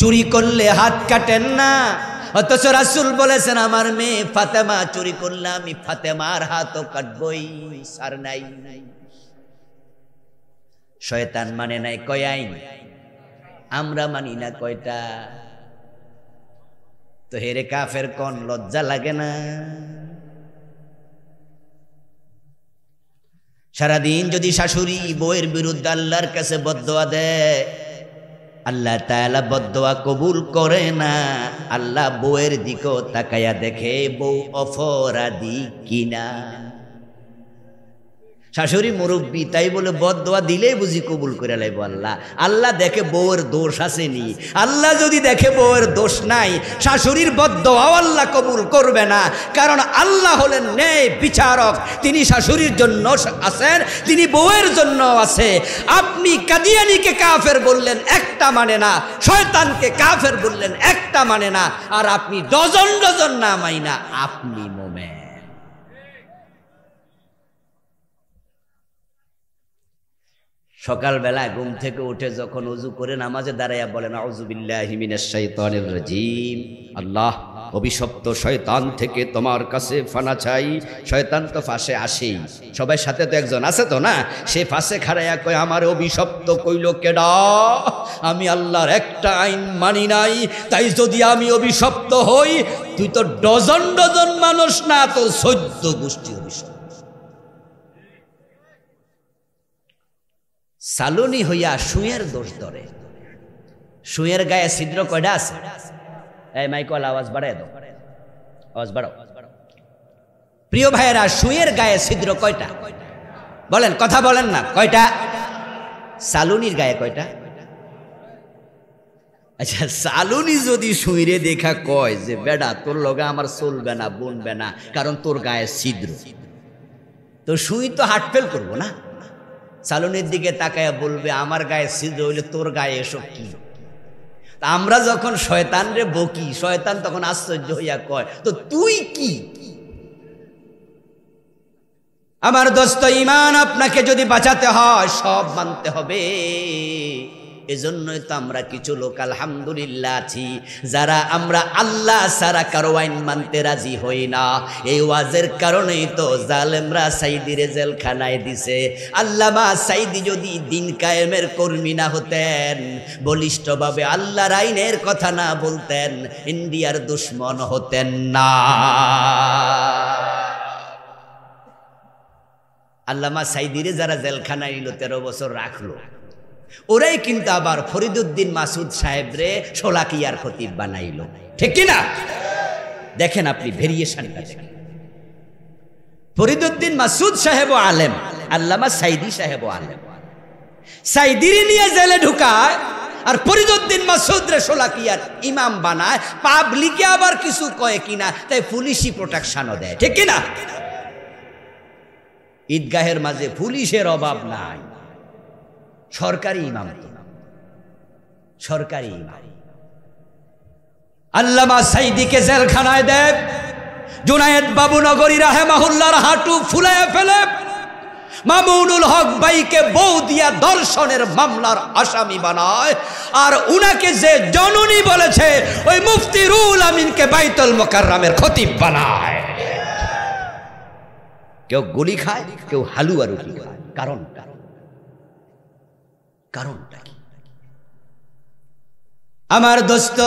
চুরি করলে হাত কাটেন না, অথচ রাসূল বলেছেন আমার মেয়ে ফাতেমা চুরি করলে আমি ফাতেমার হাতও কাটবই, সার নাই। শয়তান মানে নাই কয় আইন? আমরা মানি না কয়টা? তো হেরে কাফের কোন লজ্জা লাগে না? সারাদিন যদি শাশুড়ি বউয়ের বিরুদ্ধে আল্লাহর কাছে বদদোয়া দেয়, আল্লাহ তাআলা বদদোয়া কবুল করে না। আল্লাহ বউয়ের দিকেও তাকায়া দেখে বউ অপরাধী কিনা। শাশুড়ি মুরব্বী, তাই বলে বদদোয়া দিলেই বুঝি কবুল করে লাইব আল্লাহ? আল্লাহ দেখে বউয়ের দোষ আসেনি। আল্লাহ যদি দেখে বউয়ের দোষ নাই, শাশুড়ির বদদোয়াও আল্লাহ কবুল করবে না। কারণ আল্লাহ হলেন ন্যায় বিচারক। তিনি শাশুড়ির জন্য আছেন, তিনি বউয়ের জন্য আছে। আপনি কাদিয়ানিকে কাফের বললেন, একটা মানে না। শয়তানকে কাফের বললেন, একটা মানে না। আর আপনি ডজন ডজন না মাইনা আপনি মোমেন। সকালবেলা ঘুম থেকে উঠে যখন ওযু করে নামাজে দাঁড়াইয়া বলেন আউযু বিল্লাহি মিনাশ শাইতানির রাজিম, আল্লাহ অভিশপ্ত শয়তান থেকে তোমার কাছে ফানা চাই। শয়তান তো ফাঁসে আসেই, সবাই সাথে তো একজন আছে তো না? সে ফাঁসে খাড়াইয়া কয় আমার অভিশপ্ত কইল কেডা? আমি আল্লাহর একটা আইন মানি নাই, তাই যদি আমি অভিশপ্ত হই, তুই তো ডজন ডজন মানুষ না, তো 14 গোষ্ঠী অভিশপ্ত। সালুনি হইয়া সুয়ের দোষ ধরে। সুয়ের গায়ে ছিদ্র কয়টা আছে? এই মাইকল আওয়াজ বাড়ায় দাও, আওয়াজ বাড়াও। প্রিয় ভাইয়েরা, সুয়ের গায়ে ছিদ্র কয়টা? বলেন, কথা বলেন না, কয়টা? সালুনির গায়ে কয়টা? আচ্ছা, সালুনি যদি সুইরে দেখা কয় যে বেডা তোর লগে আমার চলবে না, বনবে না, কারণ তোর গায়ে ছিদ্র, তো সুই তো হার্ট ফেল করবো না। সালুনির দিকে তাকায়া বলবে আমার গায়ে ছিদ্র হইলে তোর গায়ে এসব কি? আমরা যখন শয়তান রে বকি, শয়তান তখন আশ্চর্য হইয়া কয় তো তুই কি? আমার দোস্ত, ঈমান আপনাকে যদি বাঁচাতে হয় সব মানতে হবে। এজন্যই তো আমরা কিছু লোক আলহামদুলিল্লাহ আছি, যারা আমরা আল্লাহ ছাড়া কারো আইন মানতে রাজি হই না। এই ওয়াজের কারণেই তো জালেমরা সাইদিরে জেলখানায় দিছে। আল্লামা সাইদি যদি দিন কায়েমের কর্মী না হতেন, বলিষ্ঠভাবে আল্লাহর আইনের কথা না বলতেন, ইন্ডিয়ার দুশ্মন হতেন না। আল্লামা সাইদিরে যারা জেলখানায় নিল, 13 বছর রাখলো, ওরাই কিন্তু আবার ফরিদউদ্দিন মাসুদ সাহেবরে শোলাকিয়ার খতিব বানাইল, ঠিক কিনা? দেখেন আপনি ভেরিয়েশনটা দেখেন। ফরিদউদ্দিন মাসুদ সাহেবও আলেম, আল্লামা সাইদি সাহেবও আলেম। সাইদিরে নিয়ে জেলে ঢুকায় আর ফরিদউদ্দিন মাসুদরে শোলাকিয়ার ইমাম বানায়। পাবলিকে আবার কিছু কয় কিনা, তাই পুলিশি প্রোটেকশনও দেয়, ঠিক কিনা? ঈদগাহের মাঝে পুলিশের অভাব নাই, সরকারি ইমাম, সরকারি ইমাম। আল্লামা সাইদিকে জেলখানায় দেয়। জুনায়েদ বাবুনগরী রাহেমাহুল্লাহর হাঁটু ফুলায় ফেলে মামুনুল হক ভাইকে বউ দিয়া ধর্ষণের মামলার আসামি বানায়। আর উনাকে যে জননী বলেছে, ওই মুফতি রুহুল আমিনকে বাইতুল মুকাররমের খতিব বানায়। কেউ গুলি খায়, কেউ হালুয়া রুটি খায়। কারণটা কি? আমার দোস্ত,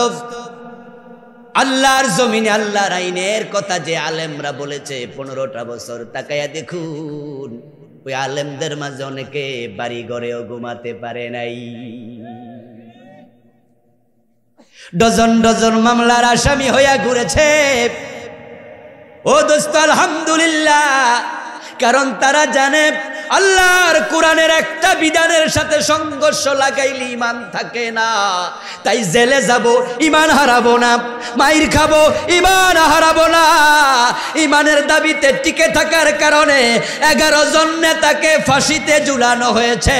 আল্লাহর জমিনে আল্লাহর আইনের কথা যে আলেমরা বলেছে 15টা বছর, তাকায়া দেখুন ওই আলেমদের মাঝে অনেকে বাড়ি ঘরেও ঘুমাতে পারে নাই। ডজন ডজন মামলার আসামি হইয়া ঘুরেছে। ও দোস্ত, আলহামদুলিল্লাহ, কারণ তারা জানে আল্লাহর কোরআনের একটা বিধানের সাথে সংঘর্ষ লাগাইলে ঈমান থাকে না। তাই জেলে যাব, ঈমান হারাবো না, মাইর খাবো, ঈমান হারাবো না। ঈমানের দাবিতে টিকে থাকার কারণে 11 জন নেতাকে ফাঁসিতে ঝুলানো হয়েছে।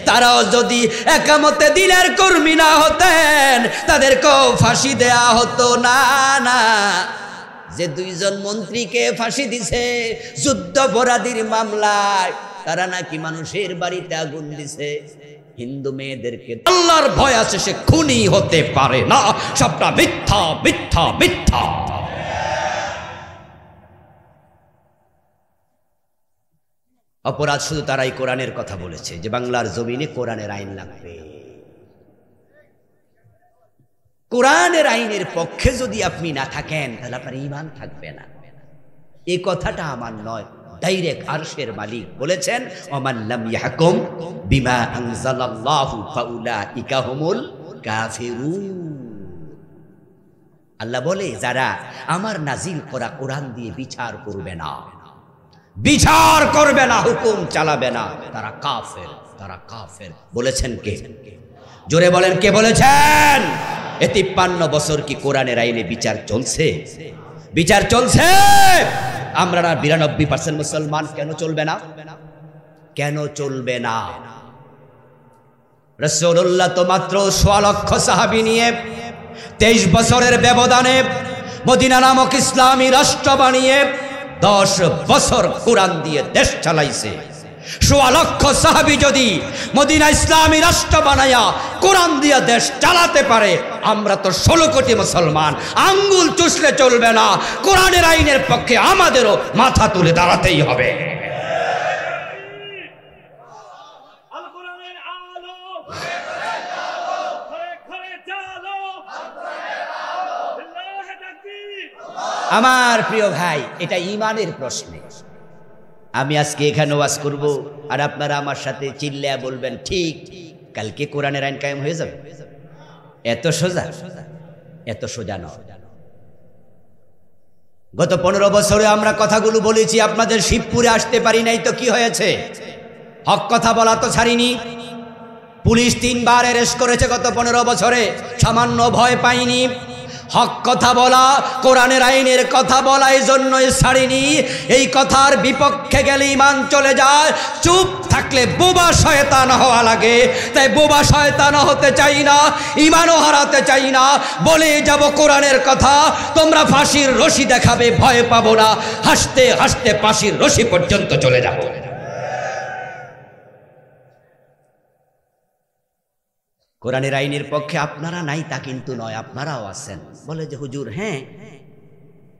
তারাও যদি একামতে দিনের কর্মী না হতেন, তাদেরকেও ফাঁসি দেয়া হতো না। যে 2 জন মন্ত্রীকে ফাঁসি দিছে যুদ্ধাপরাধীর মামলায়, তারা নাকি মানুষের বাড়িতে আগুন দিছে। হিন্দু মেয়েদেরকে আল্লাহর ভয় আছে, সে খুনি হতে পারে না। সবটা মিথ্যা, মিথ্যা, মিথ্যা। অপরাধ শুধু তারাই কোরআনের কথা বলেছে যে বাংলার জমিনে কোরআনের আইন লাগবে। কোরআনের আইনের পক্ষে যদি আপনি না থাকেন, তাহলে আপনার ঈমান থাকবে না। এই কথাটা আমার নয়, ডাইরেক্ট আরশের মালিক বলেছেন, ওমান লাম ইয়াহকুম বিমা আনজালাল্লাহু ফাউলাইকা হুমুল কাফিরুন। আল্লাহ বলে, যারা আমার নাজিল করা কোরআন দিয়ে বিচার করবে না, বিচার করবে না, হুকুম চালাবে না, তারা কাফের, তারা কাফের। বলেছেন কে? জোরে বলেন, কে বলেছেন? 53 বছর কি কোরআনের আইনে বিচার চলছে? বিচার চলছে। আমরা না 92% মুসলমান, কেন চলবে না? কেন চলবে না? রাসূলুল্লাহ তো মাত্র 1.25 লক্ষ সাহাবী নিয়ে 23 বছরের ব্যবধানে মদিনা নামক ইসলামী রাষ্ট্র বানিয়ে 10 বছর কোরআন দিয়ে দেশ চালাইছে। 1.25 লক্ষ সাহাবী যদি মদিনা ইসলামী রাষ্ট্র বানায়া কোরআন দিয়ে দেশ চালাতে পারে, আমরা তো 16 কোটি মুসলমান, আঙ্গুল চুষলে চলবে না। কোরআনের আইনের পক্ষে আমাদেরও মাথা তুলে দাঁড়াতেই হবে। আমার প্রিয় ভাই, এটা ঈমানের প্রশ্ন। আমি আজকে এখানে ওয়াজ করব, আর আপনারা আমার সাথে চিল্লায়া বলবেন ঠিক, কালকে কোরআনের আইন কায়েম হয়ে যাবে। এত সোজা? এত সোজা নয়। গত 15 বছরে আমরা কথাগুলো বলেছি, আপনাদের শিবপুরে আসতে পারি নাই তো কি হয়েছে? হক কথা বলা তো ছাড়িনি। পুলিশ 3 বার অ্যারেস্ট করেছে গত 15 বছরে, সামান্য ভয় পাইনি। হক কথা বলা, কোরআনের আইনের কথা বলা, এই জন্যই ছাড়িনি। এই কথার বিপক্ষে গেলে ঈমান চলে যায়। চুপ থাকলে বোবা শয়তান হওয়া লাগে, তাই বোবা শয়তান হতে চাই না, ঈমানও হারাতে চাই না। বলে যাব কোরআনের কথা, তোমরা ফাঁসির রশি দেখাবে, ভয় পাবো না, হাসতে হাসতে ফাঁসির রশি পর্যন্ত চলে যাব। কোরআনের আইনের পক্ষে আপনারা নাই তা কিন্তু নয়, আপনারাও আছেন। বলে যে হুজুর, হ্যাঁ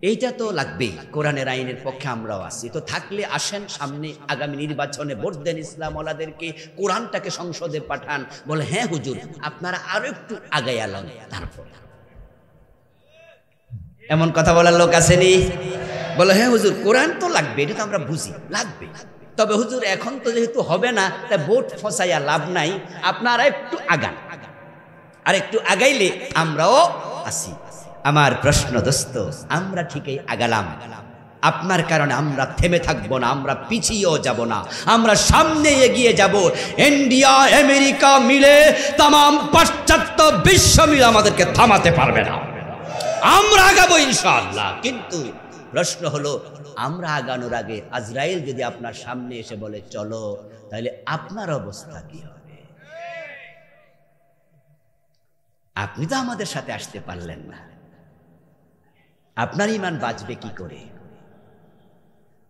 এইটা তো লাগবেই, কোরআনের আইনের পক্ষে আমরাও আছি। তো থাকলে আসেন, সামনে আগামী নির্বাচনে ভোট দেন, ইসলামওয়ালাদেরকে কোরআনটাকে সংসদে পাঠান। বলে হ্যাঁ হুজুর, আপনারা আরো একটু আগাইয়া লন। তারপর এমন কথা বলার লোক আসেনি? বলে হ্যাঁ হুজুর, কোরআন তো লাগবে, এটা তো আমরা বুঝি, লাগবে। তবে হুজুর এখন তো যেহেতু হবে না, তাই ভোট ফসাইয়া লাভ নাই, আপনারা একটু আগান, আর একটু আগাইলে আমরাও আসি। আমার প্রশ্ন দোস্ত, আমরা ঠিকই আগালাম, আপনার কারণে আমরা থেমে থাকবো না, আমরা পিছিয়েও যাব না, আমরা সামনে এগিয়ে যাব। ইন্ডিয়া আমেরিকা মিলে, তাম পাশ্চাত্য বিশ্ব মিলে আমাদেরকে থামাতে পারবে না। আমরা আগাবো ইনশাআল্লাহ। কিন্তু প্রশ্ন হলো, আমরা আগানোর আগে আজরাইল যদি আপনার সামনে এসে বলে চলো, তাহলে আপনার অবস্থা কি হবে? আপনি তো আমাদের সাথে আসতে পারলেন না, আপনার ঈমান বাঁচবে কি করে?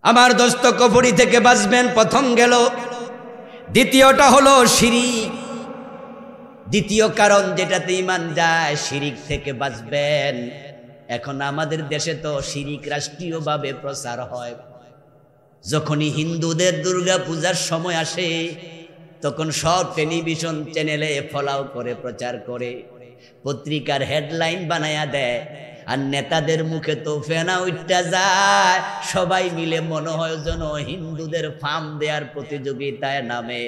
আমার দোস্ত, কবরি থেকে বাঁচবেন, প্রথম গেল। দ্বিতীয়টা হলো শিরিক। দ্বিতীয় কারণ যেটাতে ঈমান যায়, শিরিক থেকে বাঁচবেন। এখন আমাদের দেশে তো শিরিক রাষ্ট্রীয়ভাবে প্রচার হয়। যখনই হিন্দুদের দুর্গা পূজার সময় আসে, তখন সব টেলিভিশন চ্যানেলে ফলাও করে প্রচার করে, পত্রিকার হেডলাইন বানায়া দেয়, আর নেতাদের মুখে তো ফেনা উঠতে যায়। সবাই মিলে মনে হয় যেন হিন্দুদের ফার্ম দেওয়ার প্রতিযোগিতায় নামে।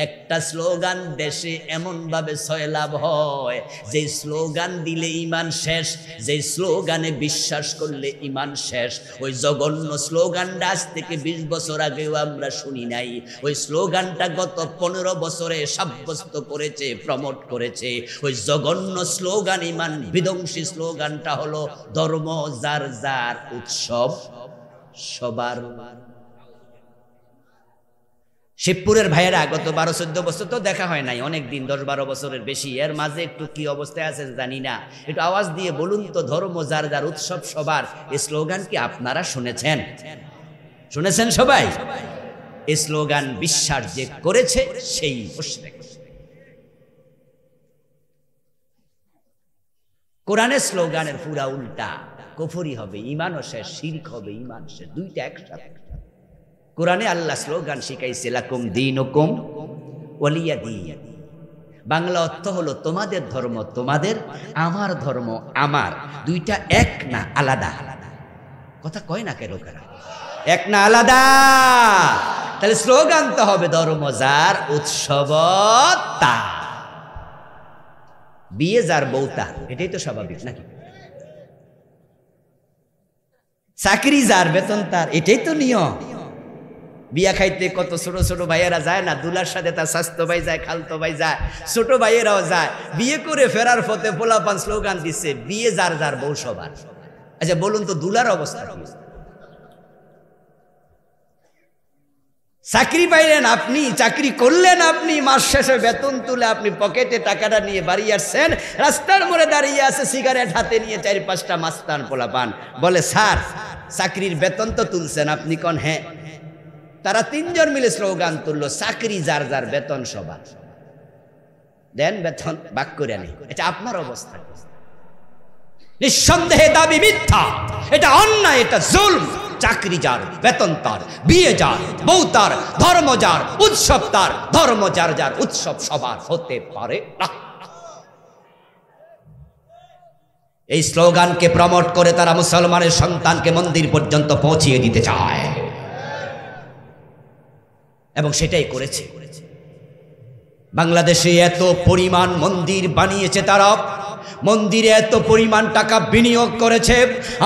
একটা স্লোগান দেশে এমন ভাবে সয়লাভ হয়, যে স্লোগান দিলে ঈমান শেষ, যে স্লোগানে বিশ্বাস করলে ঈমান শেষ। ওই জঘন্য স্লোগানটা আজ থেকে 20 বছর আগেও আমরা শুনি নাই। ওই স্লোগানটা গত 15 বছরে সাব্যস্ত করেছে, প্রমোট করেছে। ওই জঘন্য স্লোগান, ঈমান বিধ্বংসী স্লোগানটা হলো ধর্ম যার যার, উৎসব সবার। শিবপুরের ভাইয়েরা গত 12-14 বছর তো দেখা হয় নাই, অনেক দিন, 10-12 বছরের বেশি। এর মাঝে একটু কি অবস্থায় আছে জানি না, একটু আওয়াজ দিয়ে বলুন তো, ধর্ম যার যার, উৎসব সবার, এই স্লোগান কি আপনারা শুনেছেন? শুনেছেন সবাই? এই স্লোগান বিশ্বাস যে করেছে সেই মুশরিক। কোরআনের স্লোগানের পুরা উল্টা, কুফরি হবে, ঈমানও শেষ, শিরক হবে, ঈমান শেষ, দুইটা একসাথে। কোরআনে আল্লাহ স্লোগান শিখাইছে, লাকুম দীনুকুম ওয়ালিয়া দীন। বাংলা অর্থ হলো তোমাদের ধর্ম তোমাদের, আমার ধর্ম আমার। দুইটা এক না, আলাদা। কথা কয় না কেন? এক না আলাদা? তাহলে স্লোগান তো হবে ধর্ম যার উৎসব তার, বিয়ে যার বউ তার, এটাই তো স্বাভাবিক নাকি? চাকরি যার বেতন তার, এটাই তো নিয়ম। বিয়া খাইতে কত ছোট ছোট ভাইয়েরা যায় না, দুলার সাথে তার স্বাস্থ্য ভাই যায়, খালতো ভাই যায়, ছোট ভাইয়েরাও যায়। বিয়ে করে ফেরার পথে পোলাপান স্লোগান দিচ্ছে বিয়ে যার যার বউ সবার। আচ্ছা বলুন তো দুলার অবস্থা কি? চাকরি পাইলেন আপনি, চাকরি করলেন আপনি, মাস শেষে বেতন তুলে আপনি পকেটে টাকাটা নিয়ে বাড়ি আসছেন, রাস্তার মোড়ে দাঁড়িয়ে আছে সিগারেট হাতে নিয়ে 4-5টা মাস্তান পোলাপান, বলে স্যার চাকরির বেতন তো তুলছেন আপনি? কোন হ্যাঁ। তারা 3 জন মিলে স্লোগান তুললো চাকরি যার যার বেতন সবার, দেন বেতন ভাগ করে নেই। এটা আপনার অবস্থা। নিঃসন্দেহে দাবি মিথ্যা, এটা অন্যায়, এটা জুলম। চাকরি যার বেতন তার, বিয়ে যার বউ তার, ধর্ম যার উৎসব তার, ধর্ম যার যার উৎসব সবার হতে পারে না। এই স্লোগানকে প্রমোট করে তারা মুসলমানের সন্তানকে মন্দির পর্যন্ত পৌঁছিয়ে দিতে চায় এবং সেটাই করেছে। বাংলাদেশে এত পরিমাণ মন্দির বানিয়েছে তারা, মন্দিরে এত পরিমাণ টাকা বিনিয়োগ করেছে।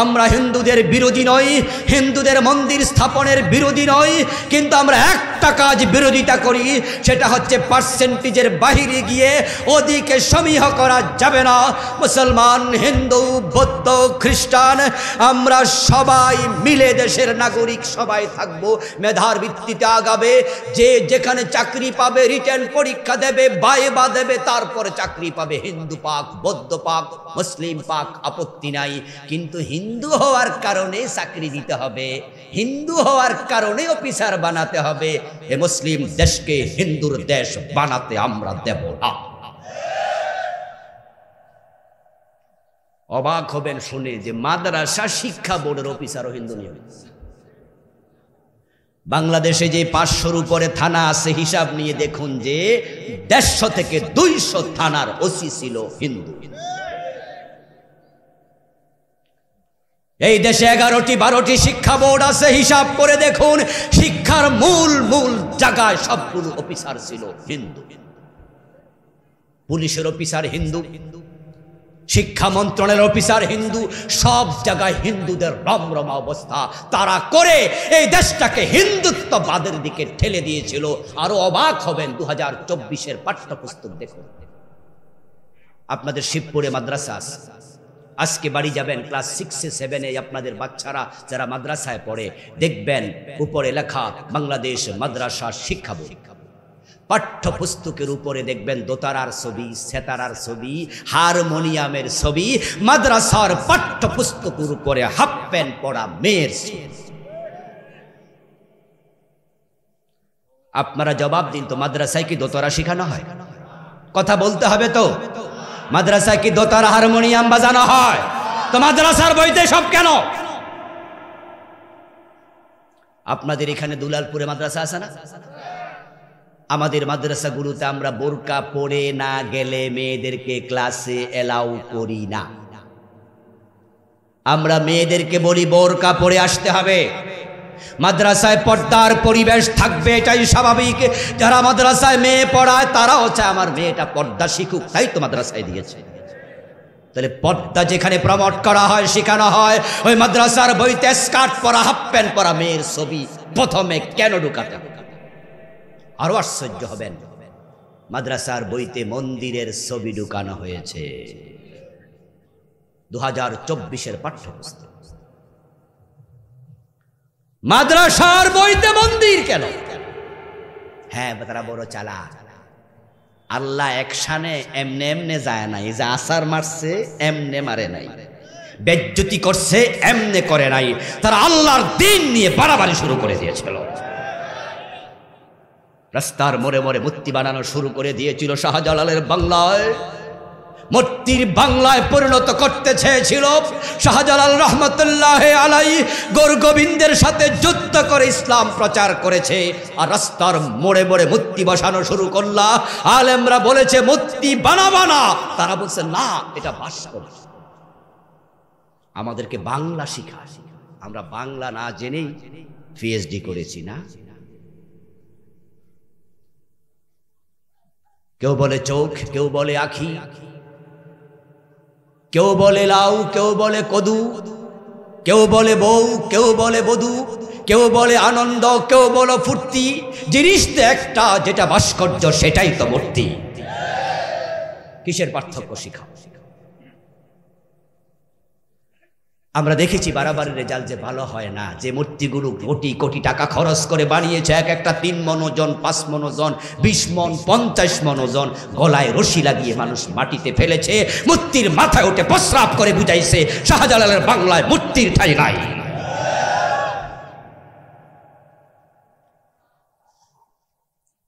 আমরা হিন্দুদের বিরোধী নই, হিন্দুদের মন্দির স্থাপনের বিরোধী নই, কিন্তু আমরা একটা কাজ বিরোধিতা করি, সেটা হচ্ছে পার্সেন্টেজের বাহিরে গিয়ে ওদিকে সমীহ করা যাবে না। মুসলমান, হিন্দু, বৌদ্ধ, খ্রিস্টান আমরা সবাই মিলে দেশের নাগরিক সবাই থাকবো, মেধার ভিত্তিতে আগাবে। যে যেখানে চাকরি পাবে রিটেন পরীক্ষা দেবে, ভাইবা দেবে, তারপরে চাকরি পাবে। হিন্দু পাক, বৌদ্ধ পাক, মুসলিম পাক, আপত্তি নাই, কিন্তু হিন্দু হওয়ার কারণে চাকরি দিতে হবে, হিন্দু হওয়ার কারণে অফিসার বানাতে হবে। এ মুসলিম দেশকে হিন্দুর দেশ বানাতে আমরা দেব না। অবাক হবেন শুনে যে মাদ্রাসা শিক্ষা বোর্ডের অফিসারও হিন্দু নিয়মিত। বাংলাদেশে যে 500-র উপরে থানা আছে, হিসাব নিয়ে দেখুন যে 150 থেকে 200 থানার ওসি ছিল হিন্দু। এই দেশে 11টি-12টি শিক্ষা বোর্ড আছে, হিসাব করে দেখুন শিক্ষার মূল জায়গায় সবগুলো অফিসার ছিল হিন্দু। পুলিশের অফিসার হিন্দু, শিক্ষা মন্ত্রণালয়ের অফিসার হিন্দু, সব জায়গায় হিন্দুদের রমরমা অবস্থা। তারা করে এই দেশটাকে হিন্দুত্ববাদের দিকে ঠেলে দিয়েছিল। আরো অবাক হবেন 2024-এর পাঠ্যপুস্তক দেখুন। আপনাদের শিবপুরে মাদ্রাসা আছে, আজকে বাড়ি যাবেন ক্লাস 6-7-এ আপনাদের বাচ্চারা যারা মাদ্রাসায় পড়ে, দেখবেন উপরে লেখা বাংলাদেশ মাদ্রাসা শিক্ষা বোর্ড। পাঠ্যপুস্তকের উপরে দেখবেন দোতারার ছবি, সেতারার ছবি, হারমোনিয়ামের ছবি, মাদ্রাসার পাঠ্যপুস্তকের উপরে হাফ প্যান্ট পরা মেয়ের ছবি। আপনারা জবাব দিন তো, মাদ্রাসায় কি দোতারা শেখানো হয়? কথা বলতে হবে তো। মাদ্রাসায় কি দোতারা হারমোনিয়াম বাজানো হয়? তো মাদ্রাসার বইতে সব কেন? আপনাদের এখানে দুলালপুরে মাদ্রাসা আছে না? আমাদের মাদ্রাসাগুলোতে আমরা বোরকা পরে না গেলে মেয়েদেরকে ক্লাসে এলাউ করি না। আমরা মেয়েদেরকে বলি বোরকা পরে আসতে হবে। মাদ্রাসায় পর্দার পরিবেশ থাকবে, এটাই স্বাভাবিক। যারা মাদ্রাসায় মেয়ে পড়ায় তারাও চায় আমার মেয়েটা পর্দা শিখুক, তাই তো মাদ্রাসায় দিয়েছে। তাহলে পর্দা যেখানে প্রমোট করা হয়, শেখানো হয়, ওই মাদ্রাসার বইতে স্কার্ট পরা, হাফ প্যান্ট পরা মেয়ের ছবি প্রথমে কেন ঢুকাতে হবে? আরো আশ্চর্য হবেন, মাদ্রাসার বইতে মন্দিরের ছবি ঢুকানো হয়েছে। 2024-এর পাঠ্যপুস্তক। মাদ্রাসার বইতে মন্দির কেন? হ্যাঁ, তারা বড় চালাক। আল্লাহ একসানে এমনে এমনে যায় নাই, যে আসার মারছে এমনে মারে নাই, বেজ্জতি করছে এমনে করে নাই। তারা আল্লাহর দিন নিয়ে বাড়াবাড়ি শুরু করে দিয়েছিল। রাস্তার মোড়ে মোড়ে মূর্তি বানানো শুরু করে দিয়েছিল। শাহজালালের বাংলায় মূর্তির বাংলায় পরিণত করতে চেয়েছিল। শাহজালাল রহমতুল্লাহ আলাইহি গোরগোবিন্দের সাথে যুদ্ধ করে ইসলাম প্রচার করেছে, আর রাস্তার মোড়ে মোড়ে মূর্তি বসানো শুরু করলা। আলেমরা বলেছে মূর্তি বানাবা না, তারা বলছে না, এটা ভাস্কর। আমাদেরকে বাংলা শিখা, আমরা বাংলা না জেনেই পিএইচডি করেছি না। কেউ বলে চোখ, কেউ বলে আখি, কেউ বলে লাউ, কেউ বলে কদু, কেউ বলে বউ, কেউ বলে বধূ, কেউ বলে আনন্দ, কেউ বলে ফুর্তি। জিনিস তো একটা, যেটা ভাস্কর্য সেটাই তো মূর্তি। কিসের পার্থক্য শিখাও? আমরা দেখেছি বারাবারের রেজাল্ট যে ভালো হয় না, যে মূর্তিগুলো কোটি কোটি টাকা খরচ করে বানিয়েছে, এক একটা 3 মণ ওজন, 5 মণ ওজন, 20 মণ, 50 মণ ওজন, গলায় রশি লাগিয়ে মানুষ মাটিতে ফেলেছে, মূর্তির মাথায় উঠে প্রস্রাব করে বুঝাইছে শাহজালালের বাংলায় মূর্তির ঠাঁই নাই।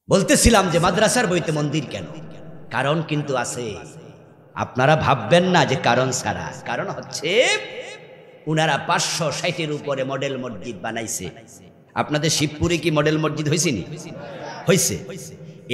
বলতেছিলাম যে মাদ্রাসার বইতে মন্দির কেন? কারণ কিন্তু আছে। আপনারা ভাববেন না যে কারণ ছাড়া। কারণ হচ্ছে উনারা 560-এর উপরে মডেল মসজিদ বানাইছে। আপনাদের শিবপুরে কি মডেল মসজিদ হয়েছে? হয়েছে।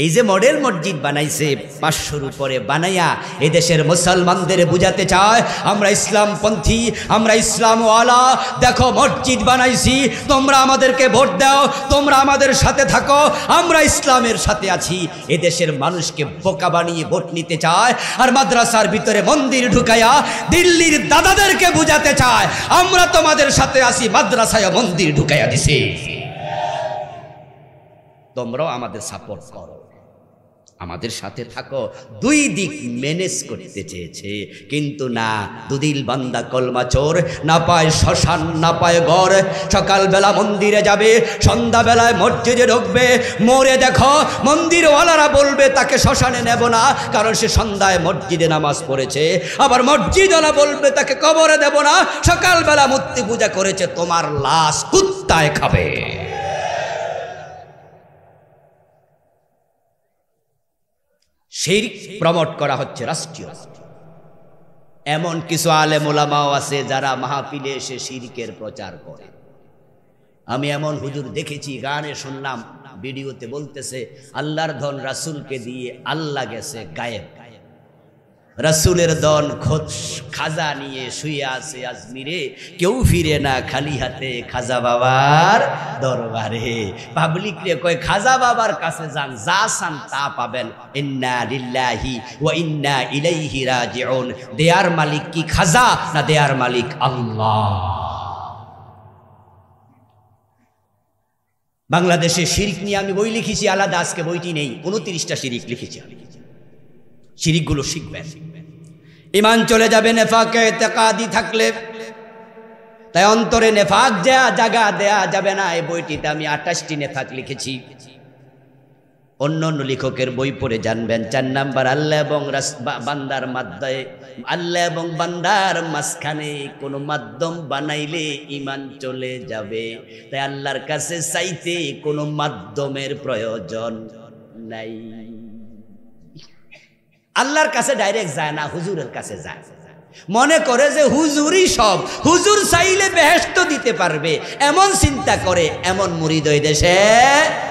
এই যে মডেল মসজিদ বানাইছে 500-র উপরে বানাইয়া এদেশের মুসলমানদের বুঝাতে চায় আমরা ইসলামপন্থী, আমরা ইসলামওয়ালা। দেখো মসজিদ বানাইছি, তোমরা আমাদেরকে ভোট দাও, তোমরা আমাদের সাথে থাকো, আমরা ইসলামের সাথে আছি। এদেশের মানুষকে বোকা বানিয়ে ভোট নিতে চায়। আর মাদ্রাসার ভিতরে মন্দির ঢুকাইয়া দিল্লির দাদাদেরকে বুঝাতে চায় আমরা তোমাদের সাথে আছি, মাদ্রাসায় মন্দির ঢুকাইয়া দিছি, তোমরাও আমাদের সাপোর্ট করো, আমাদের সাথে থাকো। 2 দিক ম্যানেজ করতে চেয়েছে, কিন্তু না। দুদিল বান্দা কলমা চোর, না পায় শ্মশান, না পায় ঘর। সকালবেলা মন্দিরে যাবে, সন্ধ্যাবেলায় মসজিদে ঢুকবে। মোরে দেখো মন্দিরওয়ালারা বলবে তাকে শ্মশানে নেব না, কারণ সে সন্ধ্যায় মসজিদে নামাজ পড়েছে। আবার মসজিদওয়ালা বলবে তাকে কবরে দেব না, সকালবেলা মূর্তি পূজা করেছে। তোমার লাশ কুত্তায় খাবে। শিরক প্রমোট করা হচ্ছে রাষ্ট্রীয়। এমন কিছু আলেম ওলামাও আছে যারা মাহফিলে এসে শিরকের প্রচার করে। আমি এমন হুজুর দেখেছি, গানে শুনলাম, ভিডিওতে বলতেছে আল্লাহর ধন রাসূলকে দিয়ে আল্লাহ গেছে গায়েব। রাসূলের ধন খাজা নিয়ে শুয়ে আছে আজমিরে, কেউ ফিরে না খালি হাতে খাজা বাবার দরবারে। পাবলিক রে কয় খাজা বাবার কাছে যান, যা চান তা পাবেন। ইন্না লিল্লাহি ওয়া ইন্না ইলাইহি রাজিউন। দেয়ার মালিক কি খাজা, না দেয়ার মালিক আল্লাহ? বাংলাদেশে শিরক নিয়ে আমি বই লিখেছি আলাদা, আজকে বইটি নেই। 29টা শিরক লিখেছি আমি। শিরকগুলো শিখবেন, ঈমান চলে যাবে নেফাকে ইতিকাদি থাকলে। তাই অন্তরে নেফাক জায়গা দেয়া যাবে না। এই বইটিতে আমি 28টি নেফাক লিখেছি। অন্য অন্য লেখকের বই পড়ে জানবেন। 4 নাম্বার, আল্লাহ এবং বান্দার মাধ্যমে, আল্লাহ এবং বান্দার মাঝখানে কোনো মাধ্যম বানাইলে ঈমান চলে যাবে। তাই আল্লাহর কাছে চাইতে কোনো মাধ্যমের প্রয়োজন নাই। আল্লাহর কাছে ডাইরেক্ট যায় না, হুজুরের কাছে যায়। মনে করে যে হুজুরই সব, হুজুর চাইলে বেহেশত দিতে পারবে, এমন চিন্তা করে। এমন মুরিদ ওই দেশে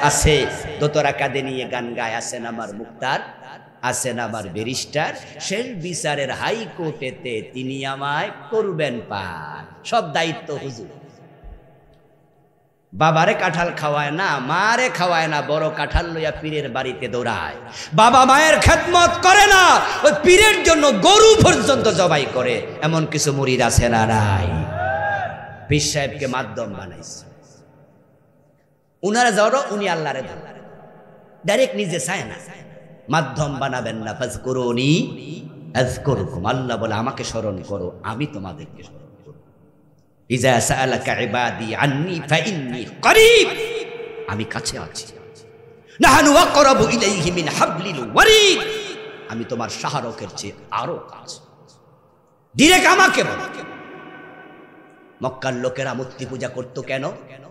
আছে। দোতরা কাঁধে নিয়ে গান গায়, আছেন আমার মুক্তার, আছেন আমার ব্যারিস্টার, শেষ বিচারের হাইকোর্টেতে তিনি আমায় করবেন পার। সব দায়িত্ব হুজুর। বাবারে কাঁঠাল খাওয়ায় না, মারে খাওয়ায় না, বড় কাঁঠাল লইয়া পীরের বাড়িতে দৌড়ায়। বাবা মায়ের খেদমত করে না, ওই পীরের জন্য গরু পর্যন্ত জবাই করে। এমন কিছু মুরিদ আছে না নাই? পীর সাহেবকে মাধ্যম বানাইছে। উনারা জড়ো, উনি আল্লাহরে ডাইরেক্ট নিজে চায় না। মাধ্যম বানাবেন না। ফাজকুরুনি আযকুরকুম। আল্লাহ বলে আমাকে স্মরণ করো, আমি তোমাদেরকে স্মরণ করব। ইযা সাআলাকা ইবাদি আন্নী ফাইন্নী করিব। আমি কাছে আছি। নাহনু আকরাবু ইলাইহি মিন হাবলিল ওয়ারিদ। আমি তোমার শাহরকের চেয়ে আরো কাছে। ডিরেক্ট আমাকে বলো। মক্কার লোকেরা মূর্তি পূজা করত কেন?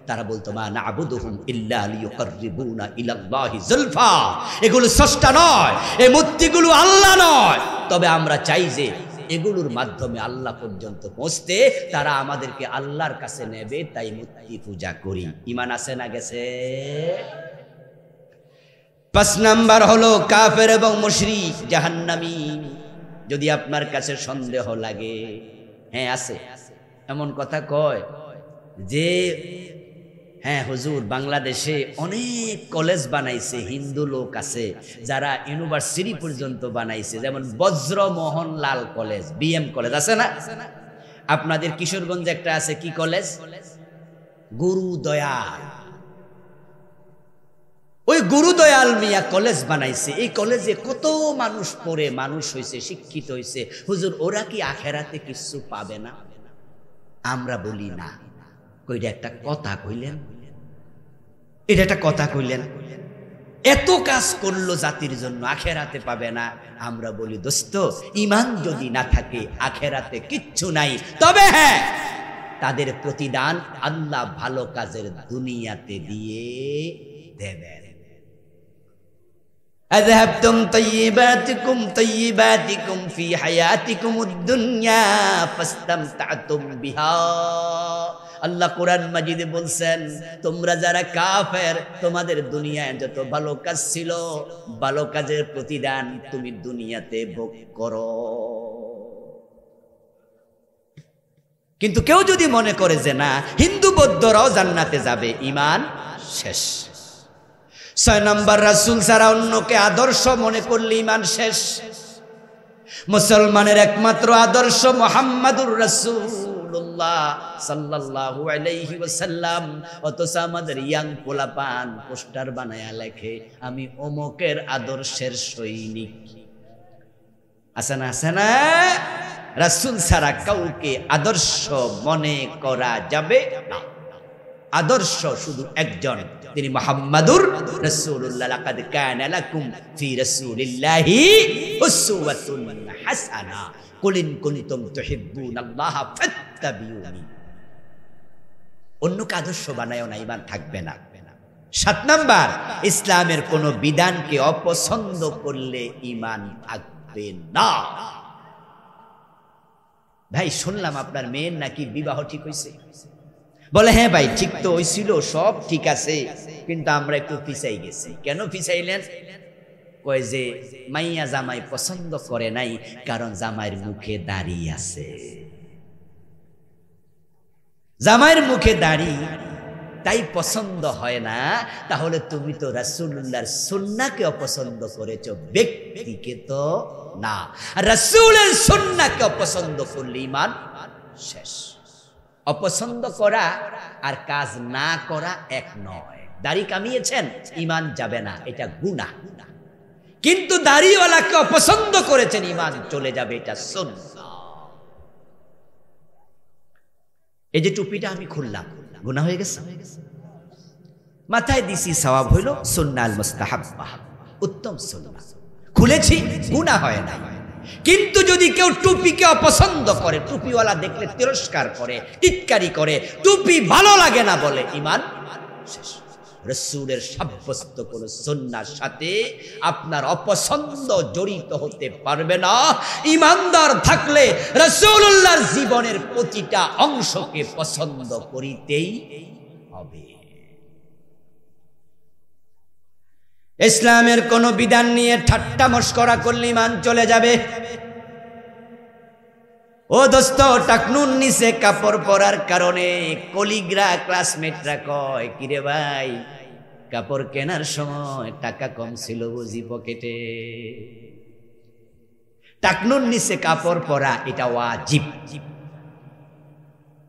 তারা বলতো মা না'বুদুহুম ইল্লা লিয়ুকাররিবুনা ইলাল্লাহি যুলফা। এগুলো স্রষ্টা নয়, এই মূর্তিগুলো আল্লাহ নয়। তবে আমরা চাই যে এগুলোর মাধ্যমে আল্লাহ পর্যন্ত পৌঁছতে, তারা আমাদেরকে আল্লাহর কাছে নেবে, তাই মূর্তি পূজা করি। ঈমান আছে না গেছে? 5 নাম্বার হলো কাফের এবং মুশরিক, জাহান্নামী। যদি আপনার কাছে সন্দেহ লাগে, হ্যাঁ আছে, এমন কথা কয় যে হ্যাঁ হুজুর, বাংলাদেশে অনেক কলেজ বানাইছে, হিন্দু লোক আছে যারা ইউনিভার্সিটি পর্যন্ত বানাইছে, যেমন বজ্রমোহনলাল কলেজ, বিএম কলেজ আছে না? আপনাদের কিশোরগঞ্জে একটা আছে, কি কলেজ? গুরুদয়াল। ওই গুরুদয়াল মিয়া কলেজ বানাইছে। এই কলেজে কত মানুষ পড়ে, মানুষ হয়েছে, শিক্ষিত হয়েছে। হুজুর, ওরা কি আখেরাতে কিছু পাবে না? আমরা বলি না। কইটা একটা কথা কইলেন, এটা একটা কথা কইলেন, এত কাজ করলো জাতির জন্য, আখেরাতে পাবে না? আমরা বলি দোস্ত, ঈমান যদি না থাকে আখেরাতে কিচ্ছু নাই। তবে হ্যাঁ, তাদের প্রতিদান আল্লাহ ভালো কাজের দুনিয়াতে দিয়ে দেবেন। أذهبتم طيباتكم في حياتكم الدنيا فاستمتعتم بها। আল্লাহ কোরআন মাজিদে বলছেন, তোমরা যারা কাফের, তোমাদের দুনিয়ায় যত ভালো কাজ ছিল, ভালো কাজের প্রতিদান তুমি দুনিয়াতে ভোগ করো। কিন্তু কেউ যদি মনে করে যে না, হিন্দু বৌদ্ধরাও জান্নাতে যাবে, ঈমান শেষ। 6 নম্বর, রাসূল ছাড়া অন্যকে আদর্শ মনে করলে ঈমান শেষ। মুসলমানের একমাত্র আদর্শ মুহাম্মাদুর রাসূলুল্লাহ সাল্লাল্লাহু আলাইহি ওয়াসাল্লাম। অথচ আমাদের ইয়াং পোলাপান পোস্টার বানায়া লেখে, আমি অমুকের আদর্শের সৈনিক। আছে না, আছে না? রাসূল ছাড়া কাউকে আদর্শ মনে করা যাবে না। আদর্শ শুধু একজন, তিনি মুহাম্মাদুর রাসূলুল্লাহ। লাকাদ কানা লাকুম ফি রাসূলিল্লাহি উসওয়াতুন হাসানাহ কুল ইন কুনতুম তুহিব্বুনাল্লাহা ফাত্তাবিউনি। অন্যকে আদর্শ বানায়ও না, ঈমান থাকবে না। 7 নাম্বার, ইসলামের কোন বিধানকে অপছন্দ করলে ঈমান থাকবে না। ভাই, শুনলাম আপনার মেয়ের নাকি বিবাহ ঠিক হয়েছে। বলে হ্যাঁ ভাই, ঠিক তো হয়েছিল, সব ঠিক আছে, কিন্তু আমরা একটু পিছাই গেছি। কেন পিছাইলেন? কয় যে মাইয়া জামাই পছন্দ করে নাই, কারণ জামাইয়ের মুখে দাড়ি আছে। জামাইয়ের মুখে দাড়ি, তাই পছন্দ হয় না। তাহলে তুমি তো রাসূলুল্লাহর সুন্নাহকে অপছন্দ করেছো, ব্যক্তিকে তো না। রাসূলের সুন্নাহকে অপছন্দ করলে ঈমান শেষ। অপছন্দ করা আর কাজ না করা এক নয়। দাড়ি কামিয়েছেন, ঈমান যাবে না, এটা গুনাহ। কিন্তু দাড়িওয়ালাকে অপছন্দ করেছেন, ঈমান চলে যাবে, এটা সুন্নাহ। এই যে টুপিটা আমি খুললাম, গুনাহ হয়ে গেছে? মাথায় দিছি, সওয়াব হইল, সুন্নাহ মুস্তাহাব্বা, উত্তম সুন্নাহ। খুলেছি, গুনাহ হয় না। কিন্তু যদি কেউ টুপিকে অপছন্দ করে, টুপিওয়ালা দেখলে তিরস্কার করে, টিটকারি করে, টুপি ভালো লাগে না বলে, ঈমান শেষ। রাসূলের সাব্যস্ত কোন সুন্নাহর সাথে আপনার অপছন্দ জড়িত হতে পারবে না। ঈমানদার থাকলে রাসূলুল্লাহর জীবনের প্রতিটা অংশকে পছন্দ করিতেই হবে। ইসলামের কোন বিধান নিয়ে ঠাট্টা মশকরা করলে ঈমান চলে যাবে। ও দোস্ত, টাকনুর নিচে কাপড় পরার কারণে কলিগরা, ক্লাসমেটরা কয়, কিরে ভাই, কাপড় কেনার সময় টাকা কম ছিল বুঝি পকেটে? টাকনুর নিচে কাপড় পরা এটা ওয়াজিব।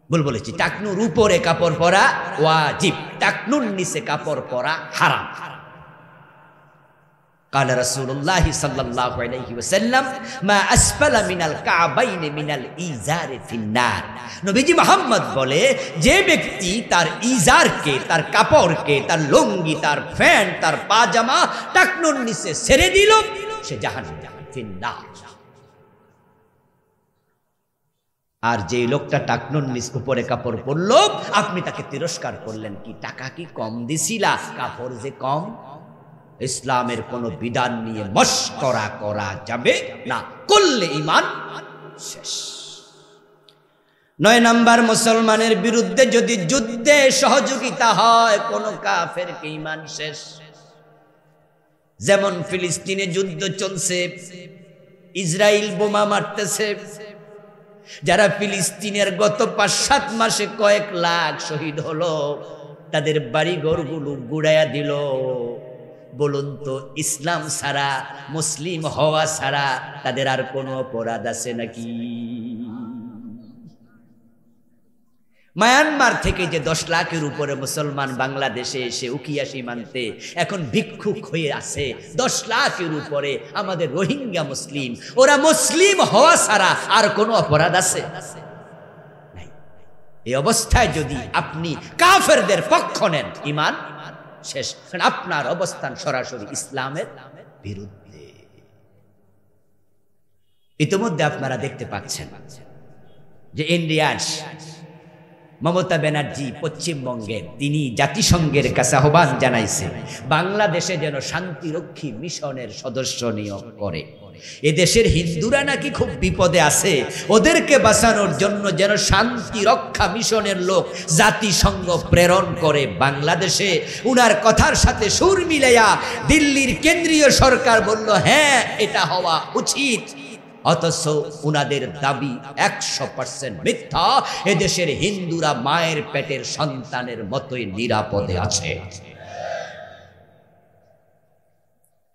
ভুল বলেছি, টাকনুর উপরে কাপড় পরা ওয়াজিব, টাকনুর নিচে কাপড় পরা হারাম। قال رسول الله صلى الله عليه وسلم ما اسفل من الكعبين من الازار في النار। নবীজি মুহাম্মদ বলে, যে ব্যক্তি তার ইজারকে, তার কাপড়কে, তার লুঙ্গি, তার প্যান্ট, তার পাজামা টাকনুর নিচে ছেড়ে দিল, সে জাহান্নামে, ফিন্নার। আর যে লোকটা টাকনুর নিচ উপরে কাপড় পরলো, আপনি তাকে তিরস্কার করলেন, কি টাকা কি কম দিছিলা, কাপড় যে কম। ইসলামের কোন বিধান নিয়ে মশকরা করা যাবে না, করলে ঈমান শেষ। 9 নাম্বার, মুসলমানের বিরুদ্ধে যদি যুদ্ধে সহযোগিতা হয় কোন কাফেরকে, ঈমান শেষ। যেমন ফিলিস্তিনে যুদ্ধ চলছে, ইসরায়েল বোমা মারতেছে, যারা ফিলিস্তিনের গত 5-7 মাসে কয়েক লাখ শহীদ হলো, তাদের বাড়িঘরগুলো গুড়াইয়া দিল। বলুন তো, ইসলাম ছাড়া, মুসলিম হওয়া ছাড়া তাদের আর কোনো অপরাধ আছে নাকি? মায়ানমার থেকে যে 10 লাখের উপরে মুসলমান বাংলাদেশে এসে উকিয়া সীমান্তে এখন ভিক্ষুক হয়ে আছে, 10 লাখের উপরে আমাদের রোহিঙ্গা মুসলিম, ওরা মুসলিম হওয়া ছাড়া আর কোনো অপরাধ আছে? এই অবস্থায় যদি আপনি কাফেরদের পক্ষ নেন, ঈমান শেষ, কারণ আপনার অবস্থান সরাসরি ইসলামের বিরুদ্ধে। ইতিমধ্যে আপনারা দেখতে পাচ্ছেন যে ইন্ডিয়ার মমতা ব্যানার্জি পশ্চিমবঙ্গে তিনি জাতিসংঘের কাছে আহ্বান জানাইছে বাংলাদেশে যেন শান্তিরক্ষী মিশনের সদস্য নিয়োগ করে। এদেশের হিন্দুরা নাকি খুব বিপদে আছে, ওদেরকে বাঁচানোর জন্য যেন শান্তি রক্ষা মিশনের লোক জাতিসংঘ প্রেরণ করে বাংলাদেশে। উনার কথার সাথে সুর মিলাইয়া দিল্লির কেন্দ্রীয় সরকার বলল হ্যাঁ এটা হওয়া উচিত, অথচ উনাদের দাবি 100% মিথ্যা। এদেশের হিন্দুরা মায়ের পেটের সন্তানের মতোই নিরাপদে আছে।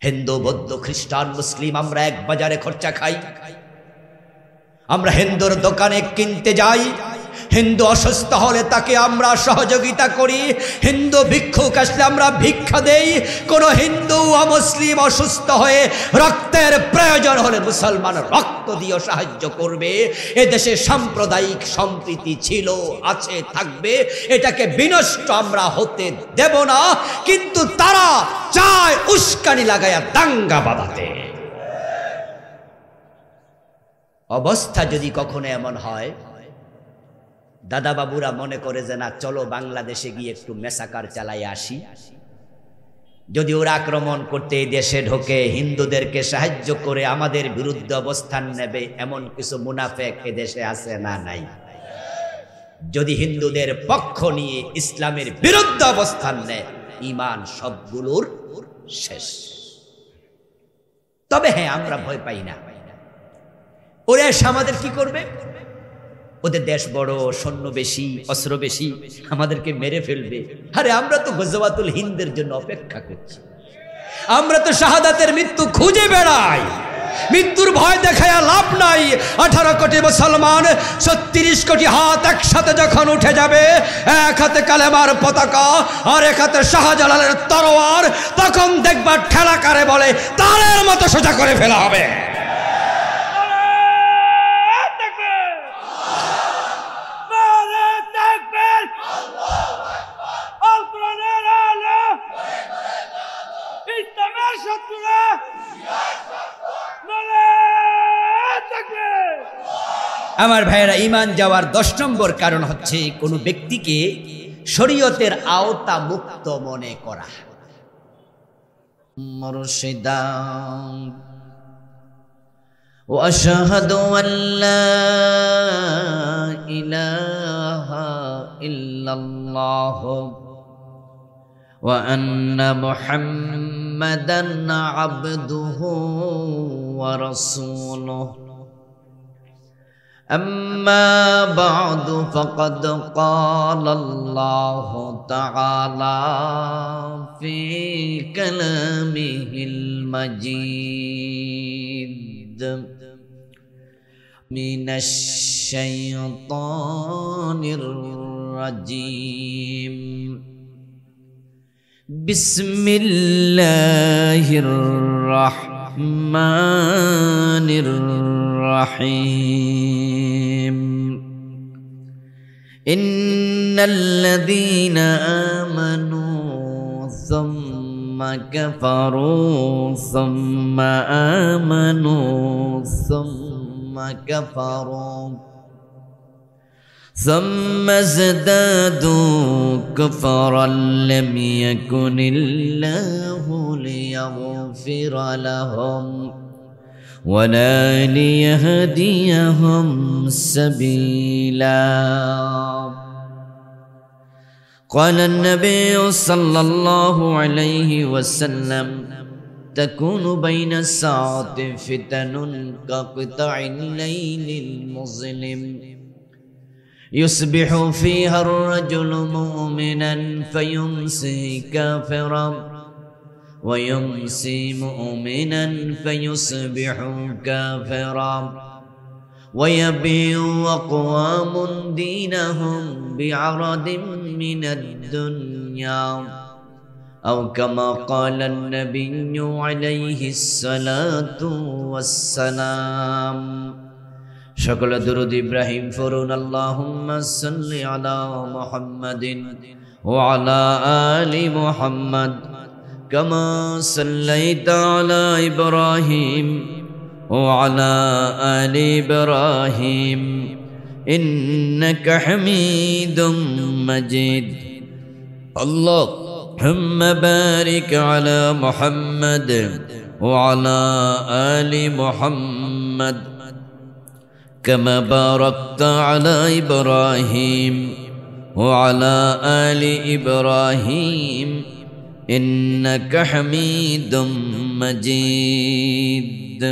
হিন্দু, বৌদ্ধ, খ্রিস্টান, মুসলিম আমরা এক বাজারে খরচা খাই। আমরা হিন্দুর দোকানে কিনতে যাই, হিন্দু অসুস্থ হলে তাকে আমরা সহযোগিতা করি, হিন্দু ভিক্ষুক আসলে আমরা ভিক্ষা দেই। কোন হিন্দু অমুসলিম অসুস্থ হয়ে রক্তের প্রয়োজন হলে মুসলমান রক্ত দিয়ে সাহায্য করবে। এদেশে সাম্প্রদায়িক সম্প্রীতি ছিল, আছে, থাকবে, এটাকে বিনষ্ট আমরা হতে দেব না। কিন্তু তারা চায় উস্কানি লাগায়া দাঙ্গা বাঁধাতে। অবস্থা যদি কখনো এমন হয়, দাদা বাবুরা মনে করে যে না চলো বাংলাদেশে গিয়ে একটু মেসাকার চালাই আসি, যদি ওরা আক্রমণ করতে এই দেশে ঢোকে হিন্দুদেরকে সাহায্য করে আমাদের বিরুদ্ধে অবস্থান নেবে, এমন কিছু মুনাফেক এ দেশে আছে না নাই? যদি হিন্দুদের পক্ষ নিয়ে ইসলামের বিরুদ্ধে অবস্থান নেয়, ঈমান সবগুলোর শেষ। তবে হ্যাঁ, আমরা ভয় পাই না। ওরা এসে আমাদের কি করবে? ওদের দেশ বড়, সৈন্য বেশি, অস্ত্র বেশি, আমাদেরকে মেরে ফেলবে। আরে আমরা তো গজওয়াতুল হিন্দের জন্য অপেক্ষা করছি, আমরা তো শাহাদাতের মৃত্যু খুঁজে বেড়াই। মৃত্যুর ভয় দেখায় লাভ নাই। 18 কোটি মুসলমান, 36 কোটি হাত একসাথে যখন উঠে যাবে, এক হাতে কালেমার পতাকা আর এক হাতে শাহজালালের তরোয়ার, তখন দেখবা ঠেলা কারে বলে তারের মতো সোজা করে ফেলা হবে। আমার ভাইয়েরা, ঈমান যাওয়ার 10 নম্বর কারণ হচ্ছে কোন ব্যক্তিকে শরীয়তের আওতা মুক্ত মনে করা। মুর্শিদা ওয়া আশহাদু আল্লা ইলাহা ইল্লাল্লাহ ওয়া আন্না মুহাম্মাদান আবদুহু ওয়া রাসূলুহু। أما بعد فقد قال الله تعالى في كلامه المجيد من الشيطان الرجيم بسم الله الرحمن الرحيم إن الذين آمنوا ثم كفروا ثم آمنوا ثم كفروا ثم ازدادوا كفرا لم يكن الله ليغفر لهم ولا ليهديهم سبيلا. قال النبي صلى الله عليه وسلم تكون بين الساعة فتن كقطع الليل المظلم يصبح فيها الرجل مؤمنا فيمسي كافرا ويمسي مؤمنا فيصبح كافرا ويبيع أقوام دينهم بعرض من الدنيا أو كما قال النبي عليه الصلاة والسلام شكل درود إبراهيم فرون اللهم صل على محمد وعلى آل محمد كما صليت على إبراهيم وعلى آل إبراهيم إنك حميد مجيد اللهم بارك على محمد وعلى آل محمد كما باركت على إبراهيم وعلى آل إبراهيم إنك حميد مجيد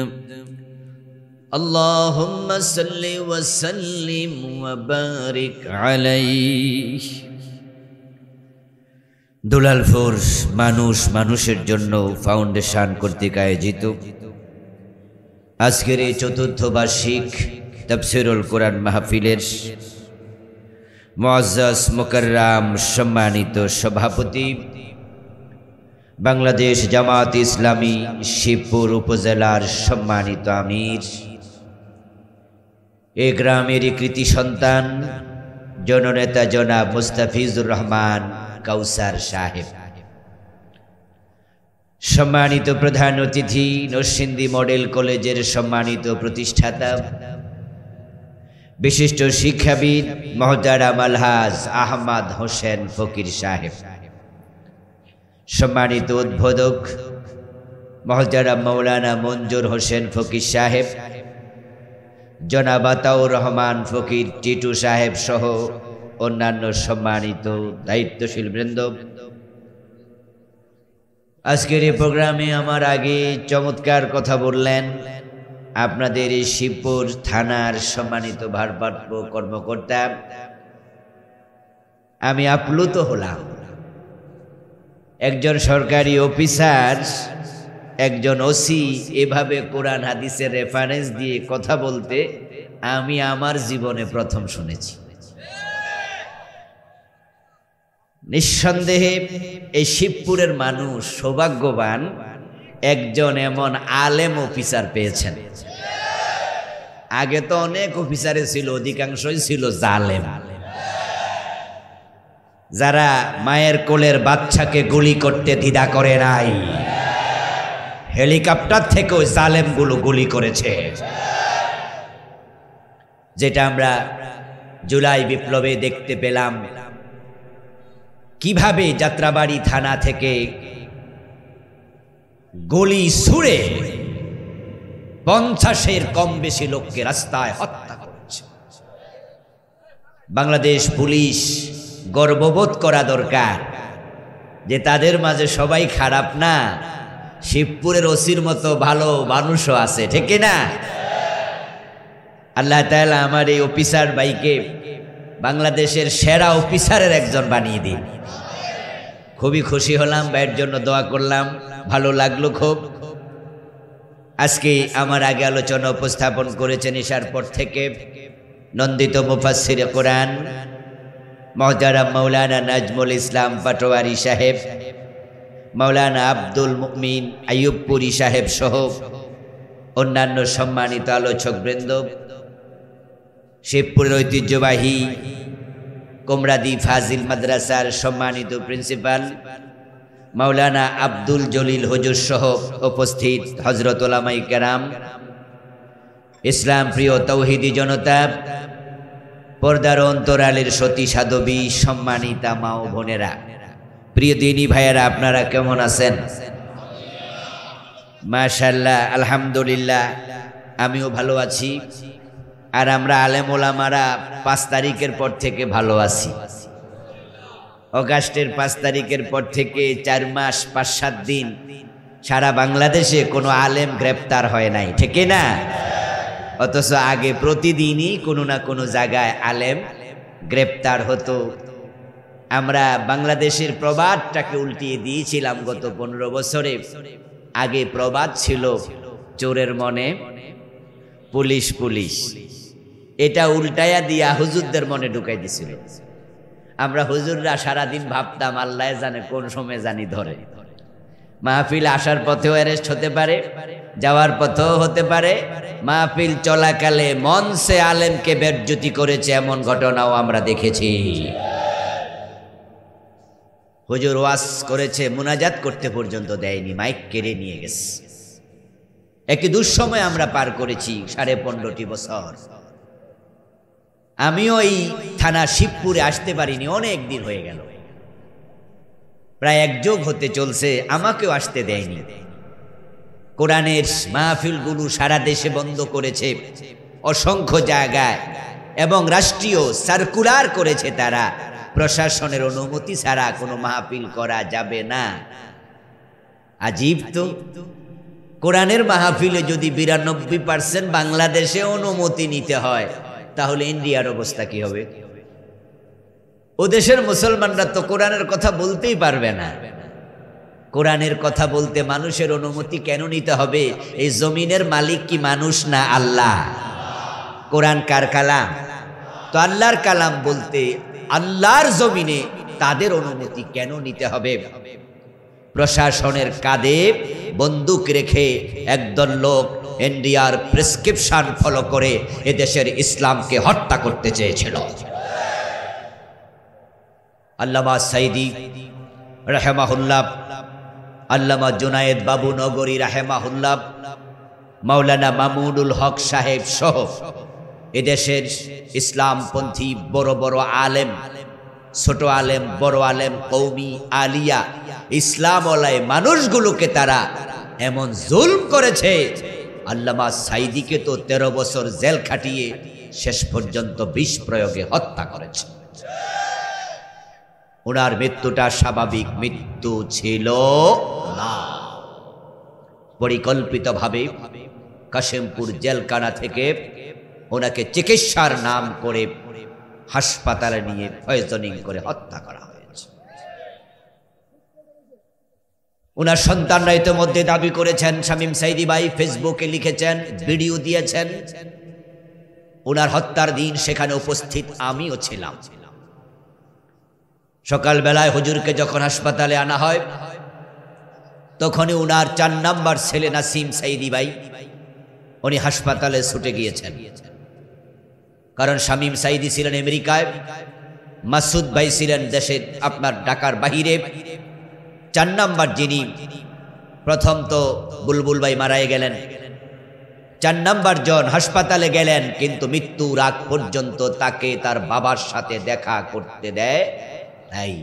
اللهم صل وسلم وبارك عليه দুলাল ফোর্স মানুষের জন্য ফাউন্ডেশন কর্তৃক আয়োজিত আজকের এই চতুর্থ বার্ষিক তাফসীরুল কোরআন মাহফিলের মুআজ্জাজ মুকাররম সম্মানিত সভাপতি বাংলাদেশ জামাত ইসলামী শিবপুর উপজেলার সম্মানিত আমির এ গ্রামের কৃতি সন্তান জননেতা জনাব মুস্তাফিজুর রহমান কাউসার সাহেব, সম্মানিত প্রধান অতিথি নরসিংদী মডেল কলেজের সম্মানিত প্রতিষ্ঠাতা বিশিষ্ট শিক্ষাবিদ মহতারাম আলহাজ আহমদ হোসেন ফকির সাহেব, সম্মানিত উদ্বোধক মহতারাম মৌলানা মঞ্জুর হোসেন ফকির সাহেব, জনাব আতাউর রহমান ফকির টিটু সাহেব সহ অন্যান্য সম্মানিত দায়িত্বশীল বৃন্দ, আজকের এই প্রোগ্রামে আমার আগে চমৎকার কথা বললেন আপনাদের এই শিবপুর থানার সম্মানিত ভারপ্রাপ্ত কর্মকর্তা। আমি আপ্লুত হলাম, একজন সরকারি অফিসার, একজন ওসি এভাবে কোরআন হাদিসের রেফারেন্স দিয়ে কথা বলতে আমি আমার জীবনে প্রথম শুনেছি। নিঃসন্দেহে এই শিবপুরের মানুষ সৌভাগ্যবান, একজন এমন আলেম অফিসার পেয়েছেন। আগে তো অনেক অফিসারে ছিল, অধিকাংশই ছিল জালেম, যারা মায়ের কোলের বাচ্চাকে গুলি করতে দ্বিধা করে নাই, হেলিকপ্টার থেকেও জালেমগুলো গুলি করেছে। যেটা আমরা জুলাই বিপ্লবে দেখতে পেলাম, কিভাবে যাত্রাবাড়ি থানা থেকে গুলি ছুড়ে 50-এর কম বেশি লোককে রাস্তায় হত্যা করেছে। বাংলাদেশ পুলিশ গর্ববোধ করা দরকার যে তাদের মাঝে সবাই খারাপ না, শিবপুরের ওসির মতো ভালো মানুষও আছে, ঠিক না? আল্লাহ তাআলা আমার এই অফিসার ভাইকে বাংলাদেশের সেরা অফিসারের একজন বানিয়ে দিন। খুবই খুশি হলাম, ভাইয়ের জন্য দোয়া করলাম, ভালো লাগলো খুব। আজকে আমার আগে আলোচনা উপস্থাপন করেছেন ইশার পর থেকে নন্দিত মুফাসসিরে কোরআন মহতারাম মাওলানা নাজমুল ইসলাম পাটোয়ারি সাহেব, মাওলানা আব্দুল মুমিন আইয়ুবপুরি সাহেব সহ অন্যান্য সম্মানিত আলোচক বৃন্দ, শিবপুরের ঐতিহ্যবাহী কোমরাদি ফাজিল মাদ্রাসার সম্মানিত প্রিন্সিপাল মাওলানা আব্দুল জলিল হুজুর সহ উপস্থিত হযরত উলামায়ে কেরাম, ইসলাম প্রিয় তৌহিদি জনতা, পর্দার অন্তরালের সতী সাধবী, সম্মানিতা মা ও বোনেরা, প্রিয় দিনী ভাইয়েরা, আপনারা কেমন আছেন? মাশাআল্লাহ, আলহামদুলিল্লাহ, আমিও ভালো আছি। আর আমরা আলেম ওলামারা 5 তারিখের পর থেকে ভালো আছি। অগাস্টের 5 তারিখের পর থেকে 4 মাস 5-7 দিন সারা বাংলাদেশে কোনো আলেম গ্রেপ্তার হয় নাই, ঠিক না? অথচ আগে প্রতিদিনই কোনো না কোনো জায়গায় আলেম গ্রেপ্তার হতো। আমরা বাংলাদেশের প্রবাদটাকে উল্টিয়ে দিয়েছিলাম গত 15 বছরে। আগে প্রবাদ ছিল চোরের মনে পুলিশ পুলিশ, এটা উল্টায়া দিয়া হুজুরদের মনে ঢুকাই দিছিল। আমরা হুজুররা সারাদিন ভাবতাম আল্লাহ জানে কোন সময় জানি ধরে। মাহফিল আসার পথেও অ্যারেস্ট হতে পারে, যাওয়ার পথেও হতে পারে। মাহফিল চলাকালে মঞ্চে আলেমকে বেজ্জতি করেছে এমন ঘটনাও আমরা দেখেছি। হুজুর ওয়াজ করেছে, মুনাজাত করতে পর্যন্ত দেয়নি, মাইক কেড়ে নিয়ে গেছে। একটি দুঃসময় আমরা পার করেছি 15.5 বছর। আমিও এই থানা শিবপুরে আসতে পারিনি, অনেক দিন হয়ে গেল, প্রায় 1 যুগ হতে চলছে, আমাকেও আসতে দেয়নি। কোরআনের মাহফিলগুলো সারা দেশে বন্ধ করেছে অসংখ্য জায়গায়, এবং রাষ্ট্রীয় সার্কুলার করেছে তারা, প্রশাসনের অনুমতি ছাড়া কোনো মাহফিল করা যাবে না। আজীব তো, কোরআনের মাহফিলে যদি 92% বাংলাদেশে অনুমতি নিতে হয়, তাহলে ইন্ডিয়ার অবস্থা কি হবে? ও দেশের মুসলমানরা তো কোরআনের কথা বলতেই পারবে না। কোরআনের কথা বলতে মানুষের অনুমতি কেন নিতে হবে? এই জমিনের মালিক কি মানুষ না আল্লাহ? কোরআন কার কালাম? তো আল্লাহর কালাম বলতে আল্লাহর জমিনে তাদের অনুমতি কেন নিতে হবে? প্রশাসনের কাঁধে বন্দুক রেখে একদল লোক ইন্ডিয়ার প্রেসক্রিপশন ফলো করে এদেশের ইসলামকে হত্যা করতে চেয়েছিল। আল্লামা সাইদি রাহেমাহুল্লাহ, আল্লামা জুনায়েদ বাবু নগরী রাহেমাহুল্লাহ, মাওলানা মামুনুল হক সাহেব সহ এদেশের ইসলামপন্থী বড় বড় আলেম, ছোট আলেম, বড় আলেম, কৌমি, আলিয়া, ইসলামওয়ালায় মানুষগুলোকে তারা এমন জুলম করেছে। আল্লামা সাইদিকে তো 13 বছর জেল খাটিয়ে শেষ পর্যন্ত বিষ প্রয়োগে হত্যা করেছে। ওনার মৃত্যুটা স্বাভাবিক মৃত্যু ছিল না, পরিকল্পিতভাবে কাশিমপুর জেলখানা থেকে ওনাকে চিকিৎসার নাম করে হাসপাতালে নিয়ে পয়জনিং করে হত্যা করা হয়েছে। ওনার সন্তানরা ইতিমধ্যে দাবি করেছেন, শামীম সাইদি ভাই ফেসবুকে লিখেছেন, ভিডিও দিয়েছেন, ওনার হত্যার দিন সেখানে উপস্থিত আমিও ছিলাম। সকালবেলায় হুজুরকে যখন হাসপাতালে আনা হয়, তখনই উনার 4 নাম্বার ছেলে নাসিম সাইদি ভাই উনি হাসপাতালে ছুটে গিয়েছেন। কারণ শামীম সাইদি ছিলেন আমেরিকায়, মাসুদ ভাই ছিলেন দেশে আপনার ঢাকার বাহিরে। 4 নাম্বার যিনি, প্রথম তো বুলবুল ভাই মারাই গেলেন, 4 নাম্বার জন হাসপাতালে গেলেন, কিন্তু মৃত্যুর আগ পর্যন্ত তাকে তার বাবার সাথে দেখা করতে দেয় নাই।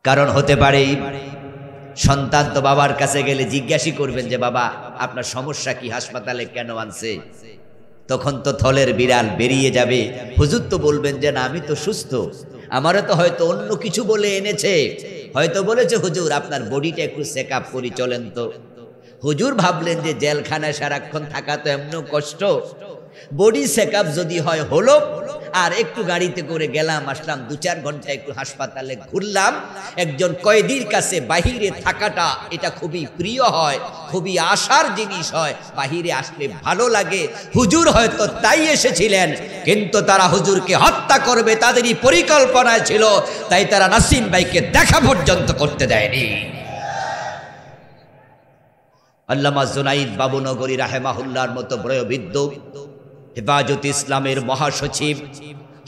কারণ হতে পারে সন্তান তো বাবার কাছে গেলে জিজ্ঞাসা করবেন যে বাবা আপনার সমস্যা কি, হাসপাতালে কেন আনছে? তখন তো থলের বিড়াল বেরিয়ে যাবে। হুজুর তো বলবেন যে না আমি তো সুস্থ, আমারও তো হয়তো অন্য কিছু বলে এনেছে, হয়তো বলেছে হুজুর আপনার বডিটা একটু চেক আপ করি চলেন তো। হুজুর ভাবলেন যে জেলখানায় সারাক্ষণ থাকা তো এমন কষ্ট, বডি চেক আপ যদি হয় হলো, আর একটু গাড়িতে করে গেলাম আসলাম, 2-4 ঘন্টা একটু হাসপাতালে ঘুরলাম। একজন কয়েদির কাছে বাহিরে থাকাটা এটা খুবই প্রিয় হয়, খুবই আশার জিনিস হয়, বাহিরে আসলে ভালো লাগে। হুজুর হয়তো তাই এসেছিলেন, কিন্তু তারা হুজুরকে হত্যা করবে তাদেরই পরিকল্পনায় ছিল, তাই তারা নাসিম ভাইকে দেখা পর্যন্ত করতে দেয়নি। আল্লামা জুনাইদ বাবু নগরী রাহেমাহুল্লাহর মতো বয়োবৃদ্ধ হেফাজত ইসলামের মহাসচিব,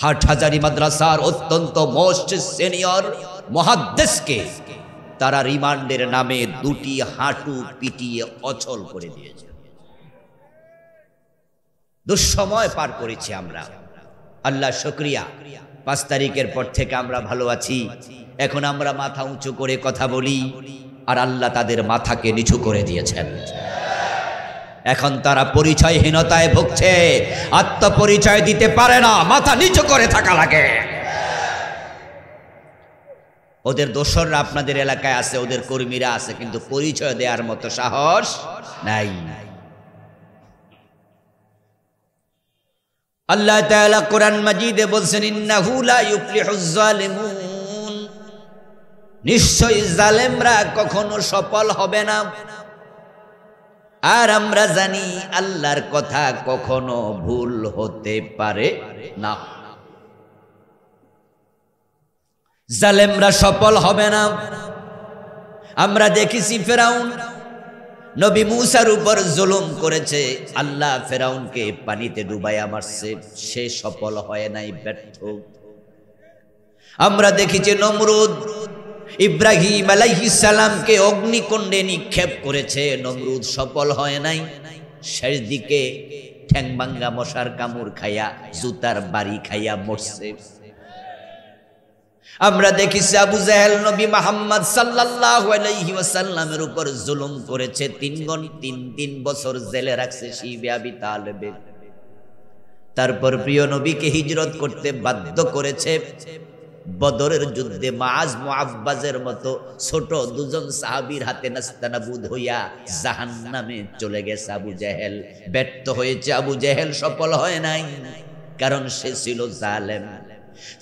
হাটহাজারী মাদ্রাসার অত্যন্ত মোস্ট সিনিয়র মুহাদ্দিসকে তারা রিমান্ডের নামে 2টি হাঁটু পিটিয়ে অচল করে দিয়েছে। দুঃসময় পার করেছি আমরা, আল্লাহ শুকরিয়া। 5 তারিখের পর থেকে আমরা ভালো আছি। এখন আমরা মাথা উঁচু করে কথা বলি, আর আল্লাহ তাদের মাথাকে নিচু করে দিয়েছেন। এখন তারা পরিচয়হীনতায় ভুগছে, আত্মপরিচয় দিতে পারে না, মাথা নিচু করে থাকা লাগে। ওদের দোসররা আপনাদের এলাকায় আছে, ওদের কর্মীরা আছে, কিন্তু পরিচয় দেওয়ার মতো সাহস নাই। আল্লাহ তাআলা কোরআন মাজিদে বলছেন ইন্নাহু লা ইউফলিহুজ জালিমুন, নিশ্চয়ই জালেমরা কখনো সফল হবে না। আর আমরা জানি আল্লাহর কথা কখনো ভুল হতে পারে না। জালেমরা সফল হবে না। আমরা দেখেছি ফেরাউন নবী মূসার উপর জুলুম করেছে, আল্লাহ ফেরাউনকে পানিতে ডুবাইয়া মারছে, সে সফল হয় নাই, ব্যর্থ। আমরা দেখেছি নমরুদ ইব্রাহিম আলাইহিস সালামকে অগ্নিকুণ্ডে নিক্ষেপ করেছে, নমরুদ সফল হয় নাই, শেষ দিকে ঠ্যাং ভাঙ্গা মশার কামড় খাইয়া জুতার বাড়ি খাইয়া মরছে। আমরা দেখেছি আবু জাহেল নবী মুহাম্মদ সাল্লাল্লাহু আলাইহি ওয়াসাল্লামের উপর জুলুম করেছে, 3 বছর জেলে রাখছে শিবে আবি তালেব। তারপর প্রিয় নবীকে হিজরত করতে বাধ্য করেছে। বদরের যুদ্ধে মাআজ মুআব্বাজের মতো ছোট দুজন সাহাবীর হাতে নাস্তানাবুদ হইয়া জাহান্নামে চলে গেছে আবু জাহেল। ব্যর্থ হয়েছে আবু জাহেল, সফল হয় নাই, কারণ সে ছিল জালেম।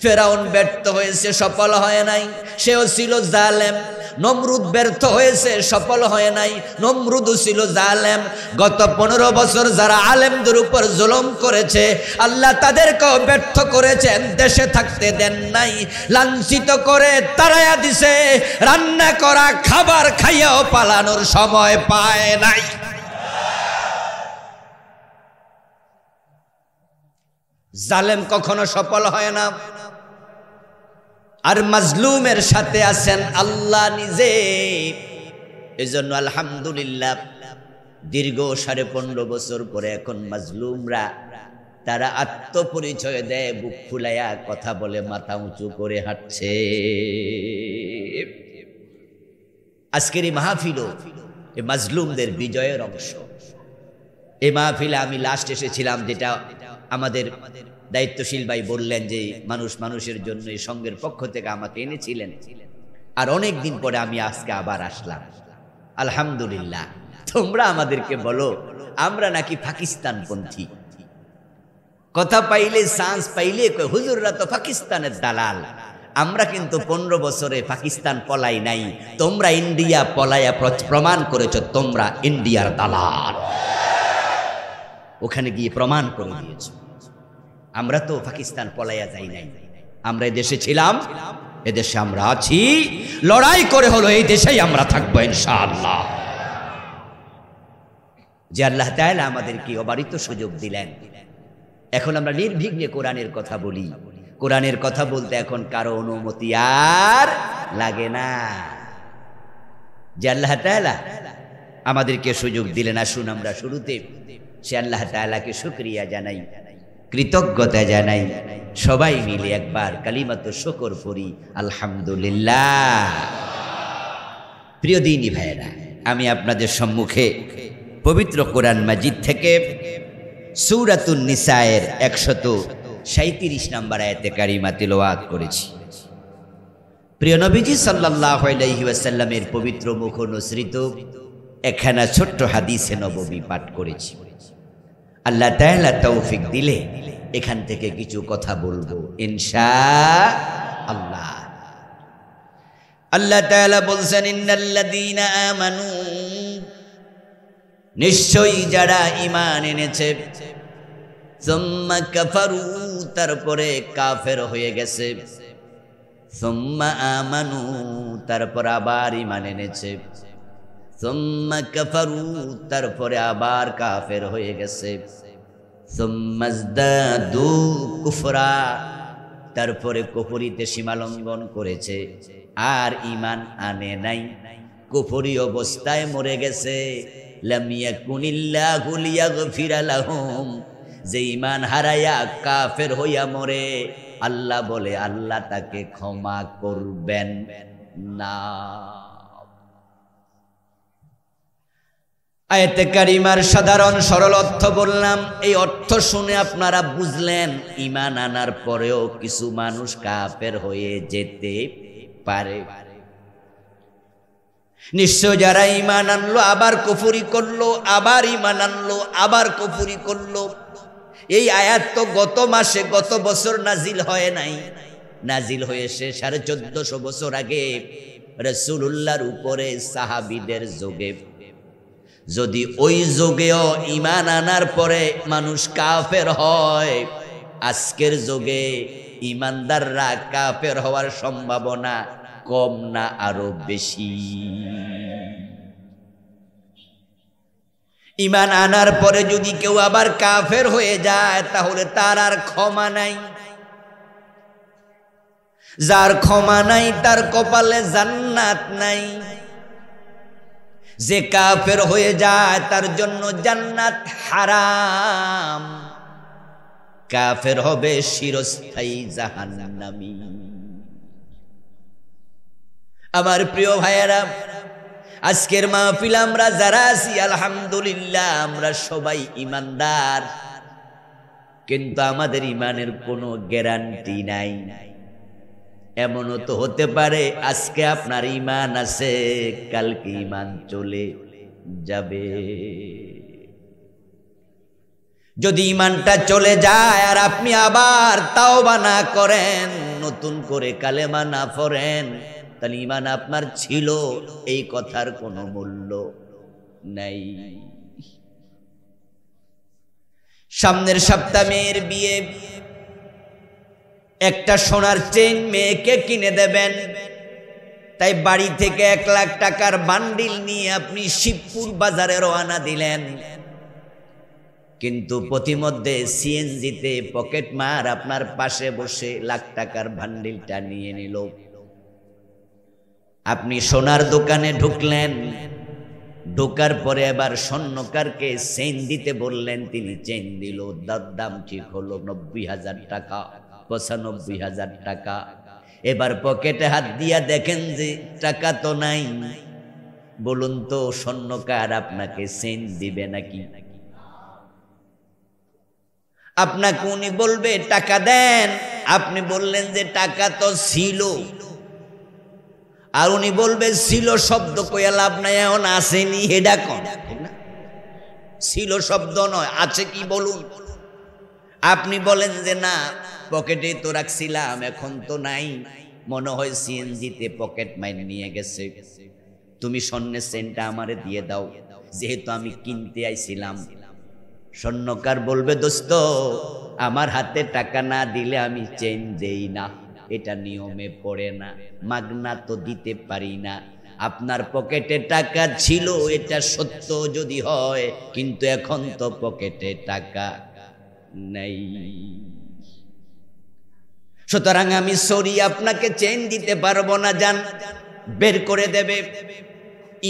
ফেরাউন ব্যর্থ হয়েছে, সফল হয় নাই, সেও ছিল জালেম। নমরুদ ব্যর্থ হয়েছে, সফল হয় নাই, নমরুদও ছিল জালেম। গত 15 বছর যারা আলেমদের উপর জুলুম করেছে, আল্লাহ তাদেরকেও ব্যর্থ করেছেন, দেশে থাকতে দেন নাই, লাঞ্ছিত করে তাড়াইয়া দিছে, রান্না করা খাবার খাইয়াও পালানোর সময় পায় নাই। জালেম কখনো সফল হয় না। আর মাজলুমের সাথে আছেন আল্লাহ নিজে। এজন্য আলহামদুলিল্লাহ দীর্ঘ 15.5 বছর পরে এখন মাজলুমরা তারা আত্মপরিচয় দেয়, বুক ফুলাইয়া কথা বলে, মাথা উঁচু করে হাঁটছে। আজকের এই মাহফিলও এই মাজলুমদের বিজয়ের অংশ। এই মাহফিলে আমি লাস্ট এসেছিলাম, যেটা আমাদের দায়িত্বশীল ভাই বললেন যে মানুষের জন্য এই সংঘের পক্ষ থেকে আমাকে এনেছিলেন। আর অনেক দিন পরে আমি আজকে আবার আসলাম। আলহামদুলিল্লাহ। তোমরা আমাদেরকে বলো আমরা নাকি পাকিস্তানপন্থী। কথা পাইলে, চান্স পাইলে হুজুররা তো পাকিস্তানের দালাল। আমরা কিন্তু 15 বছরে পাকিস্তান পলাই নাই, তোমরা ইন্ডিয়া পলাইয়া প্রমাণ করেছো তোমরা ইন্ডিয়ার দালাল। ওখানে গিয়ে প্রমাণ করে দিয়েছো। আমরা তো পাকিস্তান পলাইয়া যাই নাই, আমরা এদেশে ছিলাম, এদেশে আমরা আছি, লড়াই করে হলো এই দেশেই আমরা থাকবো ইনশাআল্লাহ। যে আল্লাহ তাআলা আমাদেরকে অবারিত সুযোগ দিলেন, এখন আমরা নির্বিঘ্নে কোরআনের কথা বলি। কোরআনের কথা বলতে এখন কারো অনুমতি আর লাগে না। যে আল্লাহ তাআলা আমাদেরকে সুযোগ দিলেন, আসুন আমরা শুরুতে সে আল্লাহ তাআলাকে শুকরিয়া জানাই, কৃতজ্ঞতা জানাই, সবাই মিলে একবার কালিমাতুশ শুকর পড়ি, আলহামদুলিল্লাহ। প্রিয় দিনী ভাইয়েরা, আমি আপনাদের সম্মুখে পবিত্র কোরআন মাজিদ থেকে সূরাতুন নিসায়ের 137 নম্বর আয়াতে কারিমা তিলাওয়াত করেছি। প্রিয় নবীজি সাল্লাল্লাহু আলাইহি ওয়াসাল্লামের পবিত্র মুখ অনুসৃত একখানা ছোট্ট হাদিসে নববী পাঠ করেছি। আল্লাহ তাআলা তৌফিক দিলে এখান থেকে কিছু কথা বলবো ইনশাআল্লাহ। আল্লাহ তাআলা বলছেন ইন্নাল্লাযীনা আমানু, নিশ্চয়ই যারা ঈমান এনেছে, সুম্মা কাফারু, তারপরে কাফের হয়ে গেছে, সুম্মা আমানু, তারপর আবার ঈমান এনেছে, সুম্মা কাফারু, তারপরে আবার কাফের হয়ে গেছে, সুম্মা ইজদাদু কুফরা, তারপরে কুফরিতে সীমালঙ্ঘন করেছে আর ঈমান আনে নাই, কুফরি অবস্থায় মরে গেছে। লাম ইয়াকুনিল্লাহু লিয়াগফিরা লাহুম, যে ঈমান হারায়া কাফের হইয়া মরে, আল্লাহ বলে আল্লাহ তাকে ক্ষমা করবেন না। আয়াতে কারিমার সাধারণ সরল অর্থ বললাম, এই অর্থ শুনে আপনারা বুঝলেন ঈমান আনার পরেও কিছু মানুষ কাফের হয়ে যেতে পারে। নিশ্চয় যারা ঈমান আনলো আবার কুফরি করলো, আবার ঈমান আনলো আবার কুফরি করলো, এই আয়াত তো গত মাসে গত বছর নাজিল হয় নাই, নাজিল হয়েছে 1450 বছর আগে রাসূলুল্লাহর উপরে সাহাবীদের যুগে। যদি ওই যুগেও ঈমান আনার পরে মানুষ কাফের হয়, আজকের যুগে ঈমানদাররা কাফের হওয়ার সম্ভাবনা কম না আরো বেশি? ঈমান আনার পরে যদি কেউ আবার কাফের হয়ে যায় তাহলে তার আর ক্ষমা নাই। যার ক্ষমা নাই তার কপালে জান্নাত নাই। যে কাফের হয়ে যায় তার জন্য জান্নাত হারাম, কাফের হবে চিরস্থায়ী জাহান্নামী। আমার প্রিয় ভাইয়েরা, আজকের মাহফিল আমরা যারা আছি আলহামদুলিল্লাহ আমরা সবাই ঈমানদার, কিন্তু আমাদের ঈমানের কোনো গ্যারান্টি নাই। এমনও তো হতে পারে আজকে আপনার ঈমান আছে, কালকে ঈমান চলে যাবে। যদি ঈমানটা চলে যায় আর আপনি আবার তাওবা না করেন, নতুন করে কালেমা না পড়েন, তাহলে ঈমান আপনার ছিল এই কথার কোনো মূল্য নাই। সামনের সপ্তাহে মেয়ের বিয়ে, একটা সোনার চেইন মেয়েকে কিনে দেবেন, তাই বাড়ি থেকে 1 লাখ টাকার বান্ডিল নিয়ে আপনি শিবপুর বাজারে রওনা দিলেন। কিন্তু পথিমধ্যে সিএনজিতে পকেট মার আপনার পাশে বসে লাখ টাকার বান্ডিলটা নিয়ে নিল। আপনি সোনার দোকানে ঢুকলেন, ঢোকার পরে এবার স্বর্ণকারকে চেইন দিতে বললেন, তিনি চেইন দিল। দাম ঠিক হলো 90,000 টাকা, 95,000 টাকা। এবার পকেটে হাত দিয়া দেখেন যে টাকা তো নাই। বলুন তো স্বর্ণকার আপনাকে চেইন দিবে নাকি? আপনাকে উনি বলবে টাকা দেন, আপনি বললেন যে টাকা তো ছিল, আর উনি বলবে ছিল শব্দ কইয়া লাভ নাই, এখন আসেনি হেডা কোন ছিল শব্দ নয়, আছে কি বলুন। আপনি বলেন যে না পকেটে তো রাখছিলাম, এখন তো নাই, মনে হয় সিএনজিতে পকেট মাইর নিয়ে গেছে, তুমি স্বর্ণের চেইনটা আমারে দিয়ে দাও, যেহেতু আমি কিনতে আইছিলাম। স্বর্ণকার বলবে দোস্ত আমার হাতে টাকা না দিলে আমি চেইন দেই না, এটা নিয়মে পড়ে না, মাগনা তো দিতে পারি না। আপনার পকেটে টাকা ছিল এটা সত্য যদি হয়, কিন্তু এখন তো পকেটে টাকা নাই, সুতরাং আমি সরি আপনাকে চেইন দিতে পারবো না, যান বের করে দেবে।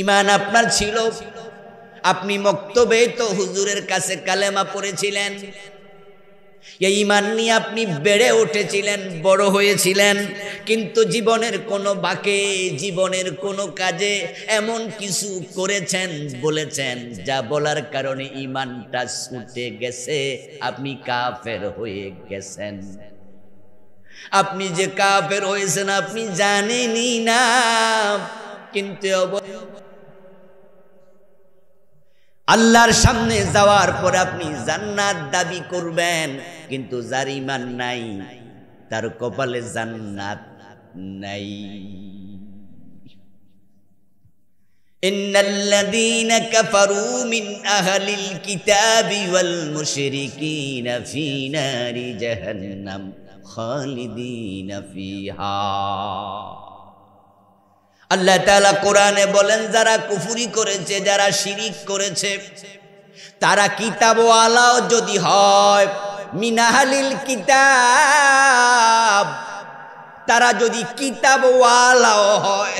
ঈমান আপনার ছিল, আপনি মক্তবে তো হুজুরের কাছে কালেমা পড়েছিলেন, এই ঈমান নিয়ে আপনি বেড়ে উঠেছিলেন, বড় হয়েছিলেন, কিন্তু জীবনের কোনো বাঁকে, জীবনের কোনো কাজে এমন কিছু করেছেন, বলেছেন, যা বলার কারণে ঈমানটা ছুটে গেছে, আপনি কাফের হয়ে গেছেন। আপনি যে কাফের হয়েছেন আপনি জানেনই না, কিন্তু আল্লাহর সামনে যাওয়ার পর আপনি জান্নাত দাবি করবেন, কিন্তু যার ঈমান নাই তার কপালে জান্নাত নাই। ইন্নাল্লাযীনা কাফারু মিন আহলিল কিতাবি ওয়াল মুশরিকিনা ফী নারি জাহান্নাম খালিদিনা ফিহা। আল্লাহ তাআলা কোরআনে বলেন যারা কুফরি করেছে, যারা শিরিক করেছে, তারা কিতাবওয়ালাও যদি হয়, মিন আহলিল কিতাব, তারা যদি কিতাবওয়ালাও হয়,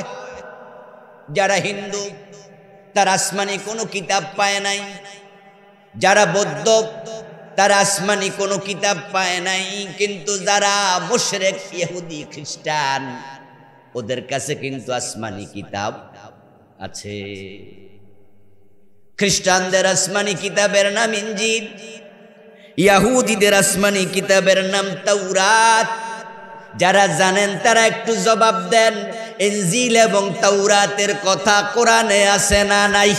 যারা হিন্দু তারা আসমানি কোনো কিতাব পায় নাই, যারা বৌদ্ধ তারা আসমানি কোনো কিতাব পায় নাই, কিন্তু যারা মুশরিক ইহুদি খ্রিস্টান ওদের কাছে কিন্তু আসমানি কিতাব আছে। খ্রিস্টানদের আসমানি কিতাবের নাম ইনজিল, ইহুদিদের আসমানি কিতাবের নাম তাওরাত। যারা জানেন তারা একটু জবাব দেন, ইনজিল এবং তাওরাতের কথা কোরআনে আছে না নাই?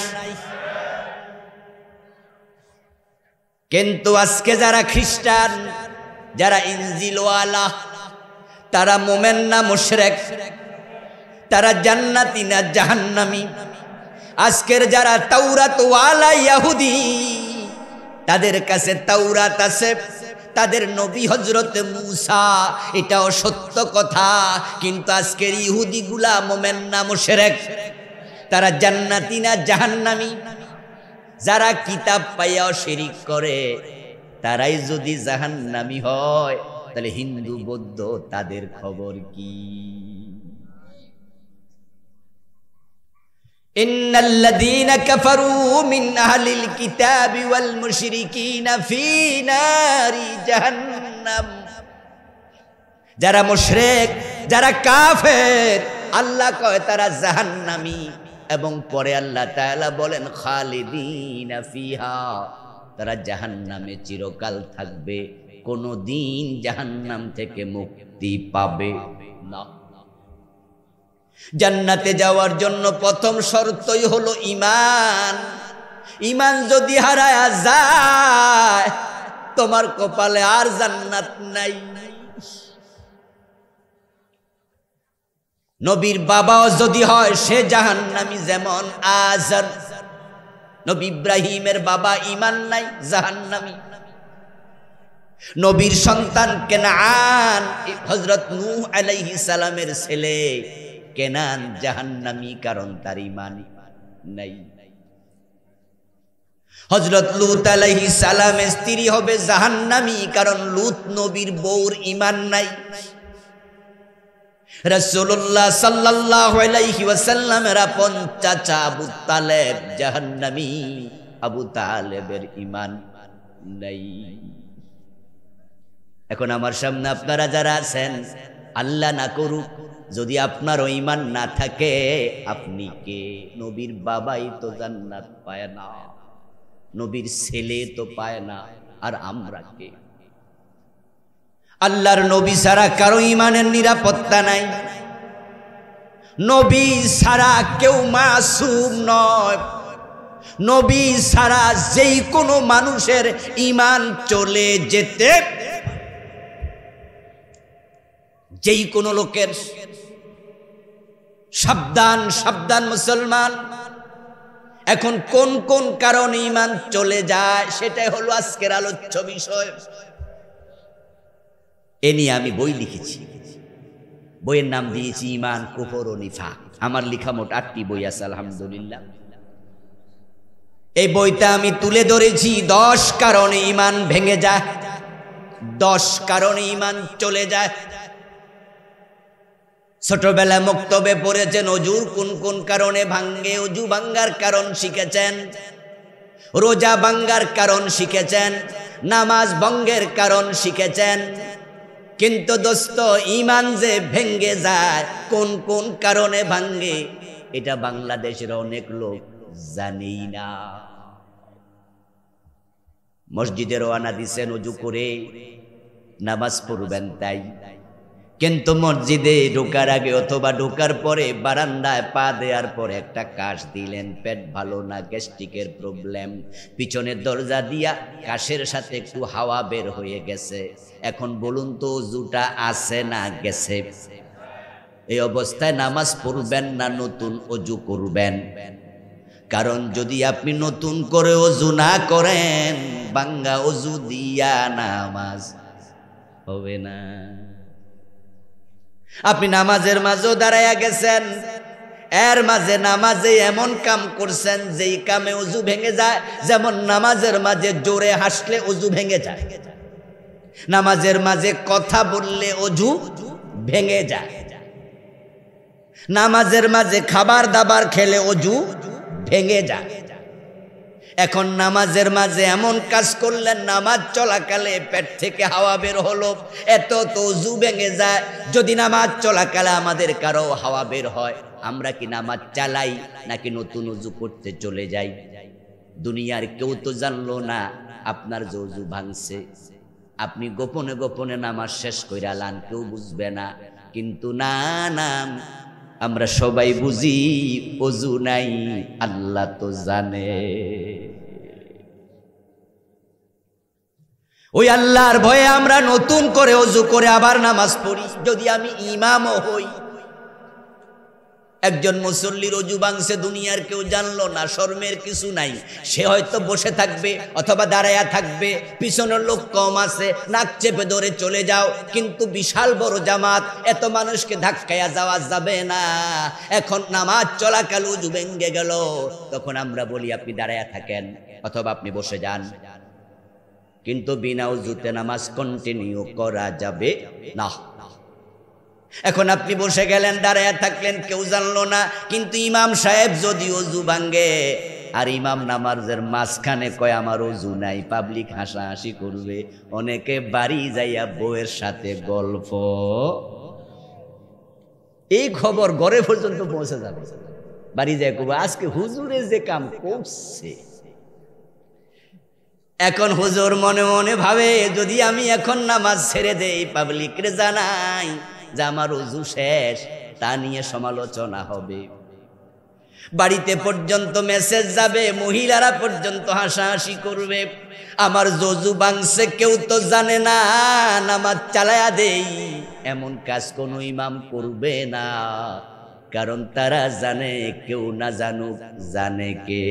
কিন্তু আজকে যারা খ্রিস্টান, যারা ইনজিলওয়ালা, তারা মোমেন না মুশরিক, তারা জান্নাতি না জাহান্নামী। আজকের যারা তাওরাতওয়ালা ইহুদি, তাদের কাছে তাওরাত আছে, তাদের নবী হযরত মূসা, এটাও সত্য কথা। কিন্তু আজকের ইহুদিগুলা মোমেন না মুশরিক, তারা জান্নাতি না জাহান্নামী। যারা কিতাব পাইয়াও শিরিক করে, তারাই যদি জাহান্নামী হয়, তাহলে হিন্দু বৌদ্ধ তাদের খবর কি? ইন্নাল্লাযীনা কাফারু মিন আহলিল কিতাবি ওয়াল মুশরিকিনা ফী নারি জাহান্নাম। যারা মুশরিক, যারা কাফের, আল্লাহ কয় তারা জাহান্নামী। এবং পরে আল্লাহ তাআলা বলেন খালিদিনা ফিহা, তারা জাহান্নামে চিরকাল থাকবে, কোনদিন জাহান্নাম থেকে মুক্তি পাবে না। জান্নাতে যাওয়ার জন্য প্রথম শর্তই হলো ঈমান। ঈমান যদি হারায়া যায়, তোমার কপালে আর জান্নাত নাই। নবীর বাবাও যদি হয় সে জাহান্নামী, যেমন আজর। নবী ইব্রাহিমের বাবা ঈমান নাই, জাহান্নামী। নবীর সন্তান কেনান, হযরত নূহ আলাইহিস সালামের ছেলে কেনান, জাহান্নামী, কারণ তার ঈমান নাই। হযরত লূত আলাইহিস সালামের স্ত্রী হবে জাহান্নামী, কারণ লূত নবীর বউর ঈমান নাই। রাসূলুল্লাহ সাল্লাল্লাহু আলাইহি ওয়াসাল্লামের আপন চাচা আবু তালেব জাহান্নামী, আবু তালেবের ঈমান নাই। এখন আমার সামনে আপনারা যারা আছেন, আল্লাহ না করুক যদি আপনারও ঈমান না থাকে, আপনি কে? নবীর বাবাই তো জান্নাত পায় না, নবীর ছেলে তো পায় না, আর আমরা কে? আল্লাহর নবী ছাড়া কারো ঈমানের নিরাপত্তা নাই। নবী ছাড়া কেউ মাসুম নয়। নবী ছাড়া যেই কোনো মানুষের ঈমান চলে যেতে, যেই কোনো লোকের। সাবধান সাবধান মুসলমান। এখন কোন কোন কারণে ঈমান চলে যায়, সেটাই হলো আজকের আলোচ্য বিষয়। এ নিয়ে আমি বই লিখেছি। বইয়ের নাম দিয়েছি ঈমান, কুফর ও নিফাক। আমার লেখা মোট 8টি বই আছে, আলহামদুলিল্লাহ। এই বইটা আমি তুলে ধরেছি 10 কারণে ঈমান ভেঙে যায়, 10 কারণে ঈমান চলে যায়। ছোটবেলায় মক্তবে পড়েছেন অজুর কোন কোন কারণে ভাঙ্গে, অজু ভাঙ্গার কারণ শিখেছেন, রোজা ভাঙ্গার কারণ শিখেছেন, নামাজ ভঙ্গের কারণ শিখেছেন। কিন্তু দোস্ত, ঈমান যে ভেঙ্গে যায়, কোন কোন কারণে ভাঙ্গে, এটা বাংলাদেশের অনেক লোক জানেই না। মসজিদে রওনা দিছেন অজু করে, নামাজ পড়বেন তাই, কিন্তু মসজিদে ঢোকার আগে অথবা ঢোকার পরে বারান্দায় পা দেওয়ার পরে একটা কাশ দিলেন, পেট ভালো না, গ্যাস্ট্রিকের প্রবলেম, পিছনের দরজা দিয়া কাশের সাথে একটু হাওয়া বের হয়ে গেছে। এখন বলুন তো অজুটা আছে না গেছে? এই অবস্থায় নামাজ পড়বেন না নতুন অজু করবেন? কারণ যদি আপনি নতুন করে অজু না করেন, ভাঙ্গা অজু দিয়া নামাজ হবে না। আপনি নামাজের মাঝেও দাঁড়াইয়া গেছেন, এর মাঝে নামাজে এমন কাম করছেন যেই কামে অজু ভেঙে যায়। যেমন নামাজের মাঝে জোরে হাসলে অজু ভেঙে যায়, নামাজের মাঝে কথা বললে অজু ভেঙে যায়, নামাজের মাঝে খাবার দাবার খেলে অজু ভেঙে যায়। এখন নামাজের মাঝে এমন কাজ করলেন, নামাজ চলাকালে পেট থেকে হাওয়া বের হলো, এত তো অজু ভেঙে যায়। যদি নামাজ চলাকালে আমাদের কারো হাওয়া বের হয়, আমরা কি নামাজ চালাই নাকি নতুন অজু করতে চলে যাই? দুনিয়ার কেউ তো জানলো না আপনার যে অজু ভাঙছে। আপনি গোপনে গোপনে নামাজ শেষ কইরা লান, কেউ বুঝবে না। কিন্তু না না, আমরা সবাই বুঝি অজু নাই, আল্লাহ তো জানে। ওই আল্লাহর ভয়ে আমরা নতুন করে ওযু করে আবার নামাজ পড়ি। যদি আমি ইমামও হই, একজন মুসল্লির ওযু ভাঙছে, দুনিয়ার কেউ জানলো না, শরমের কিছু নাই, সে হয়তো বসে থাকবে অথবা দাঁড়ায়া থাকবে, পিছনের লোক কম আছে, নাক চেপে ধরে চলে যাও। কিন্তু বিশাল বড় জামাত, এত মানুষকে ধাক্কায়া যাওয়া যাবে না। এখন নামাজ চলাকাল ওযু ভেঙে গেল, তখন আমরা বলি আপনি দাঁড়ায়া থাকেন অথবা আপনি বসে যান। কিন্তু বিনা ওযুতে নামাজ কন্টিনিউ করা যাবে না। এখন আপনি বসে গেলেন, দাঁড়ায় থাকলেন, কেউ জানলো না। কিন্তু ইমাম সাহেব যদি ওযু ভাঙে আর ইমাম নামাজের মাঝখানে কয় আমার ওযু নাই, পাবলিক হাসাহাসি করবে, অনেকে বাড়ি যাইয়া বউয়ের সাথে গল্প, এই খবর ঘরে পর্যন্ত পৌঁছে যাবে। বাড়ি যায় কবে আজকে হুজুরে যে কাম করছে। এখন হুজুর মনে মনে ভাবে যদি আমি এখন নামাজ ছেড়ে দেই, পাবলিকরে জানাই যে আমার ওযু শেষ, তা নিয়ে সমালোচনা হবে, বাড়িতে পর্যন্ত মেসেজ যাবে, মহিলারা পর্যন্ত হাসাহাসি করবে, আমার ওযু ভাঙছে কেউ তো জানে না, নামাজ চালায়া দেই, এমন কাজ কোনো ইমাম করবে না। কারণ তারা জানে কেউ না জানুক, জানে কে।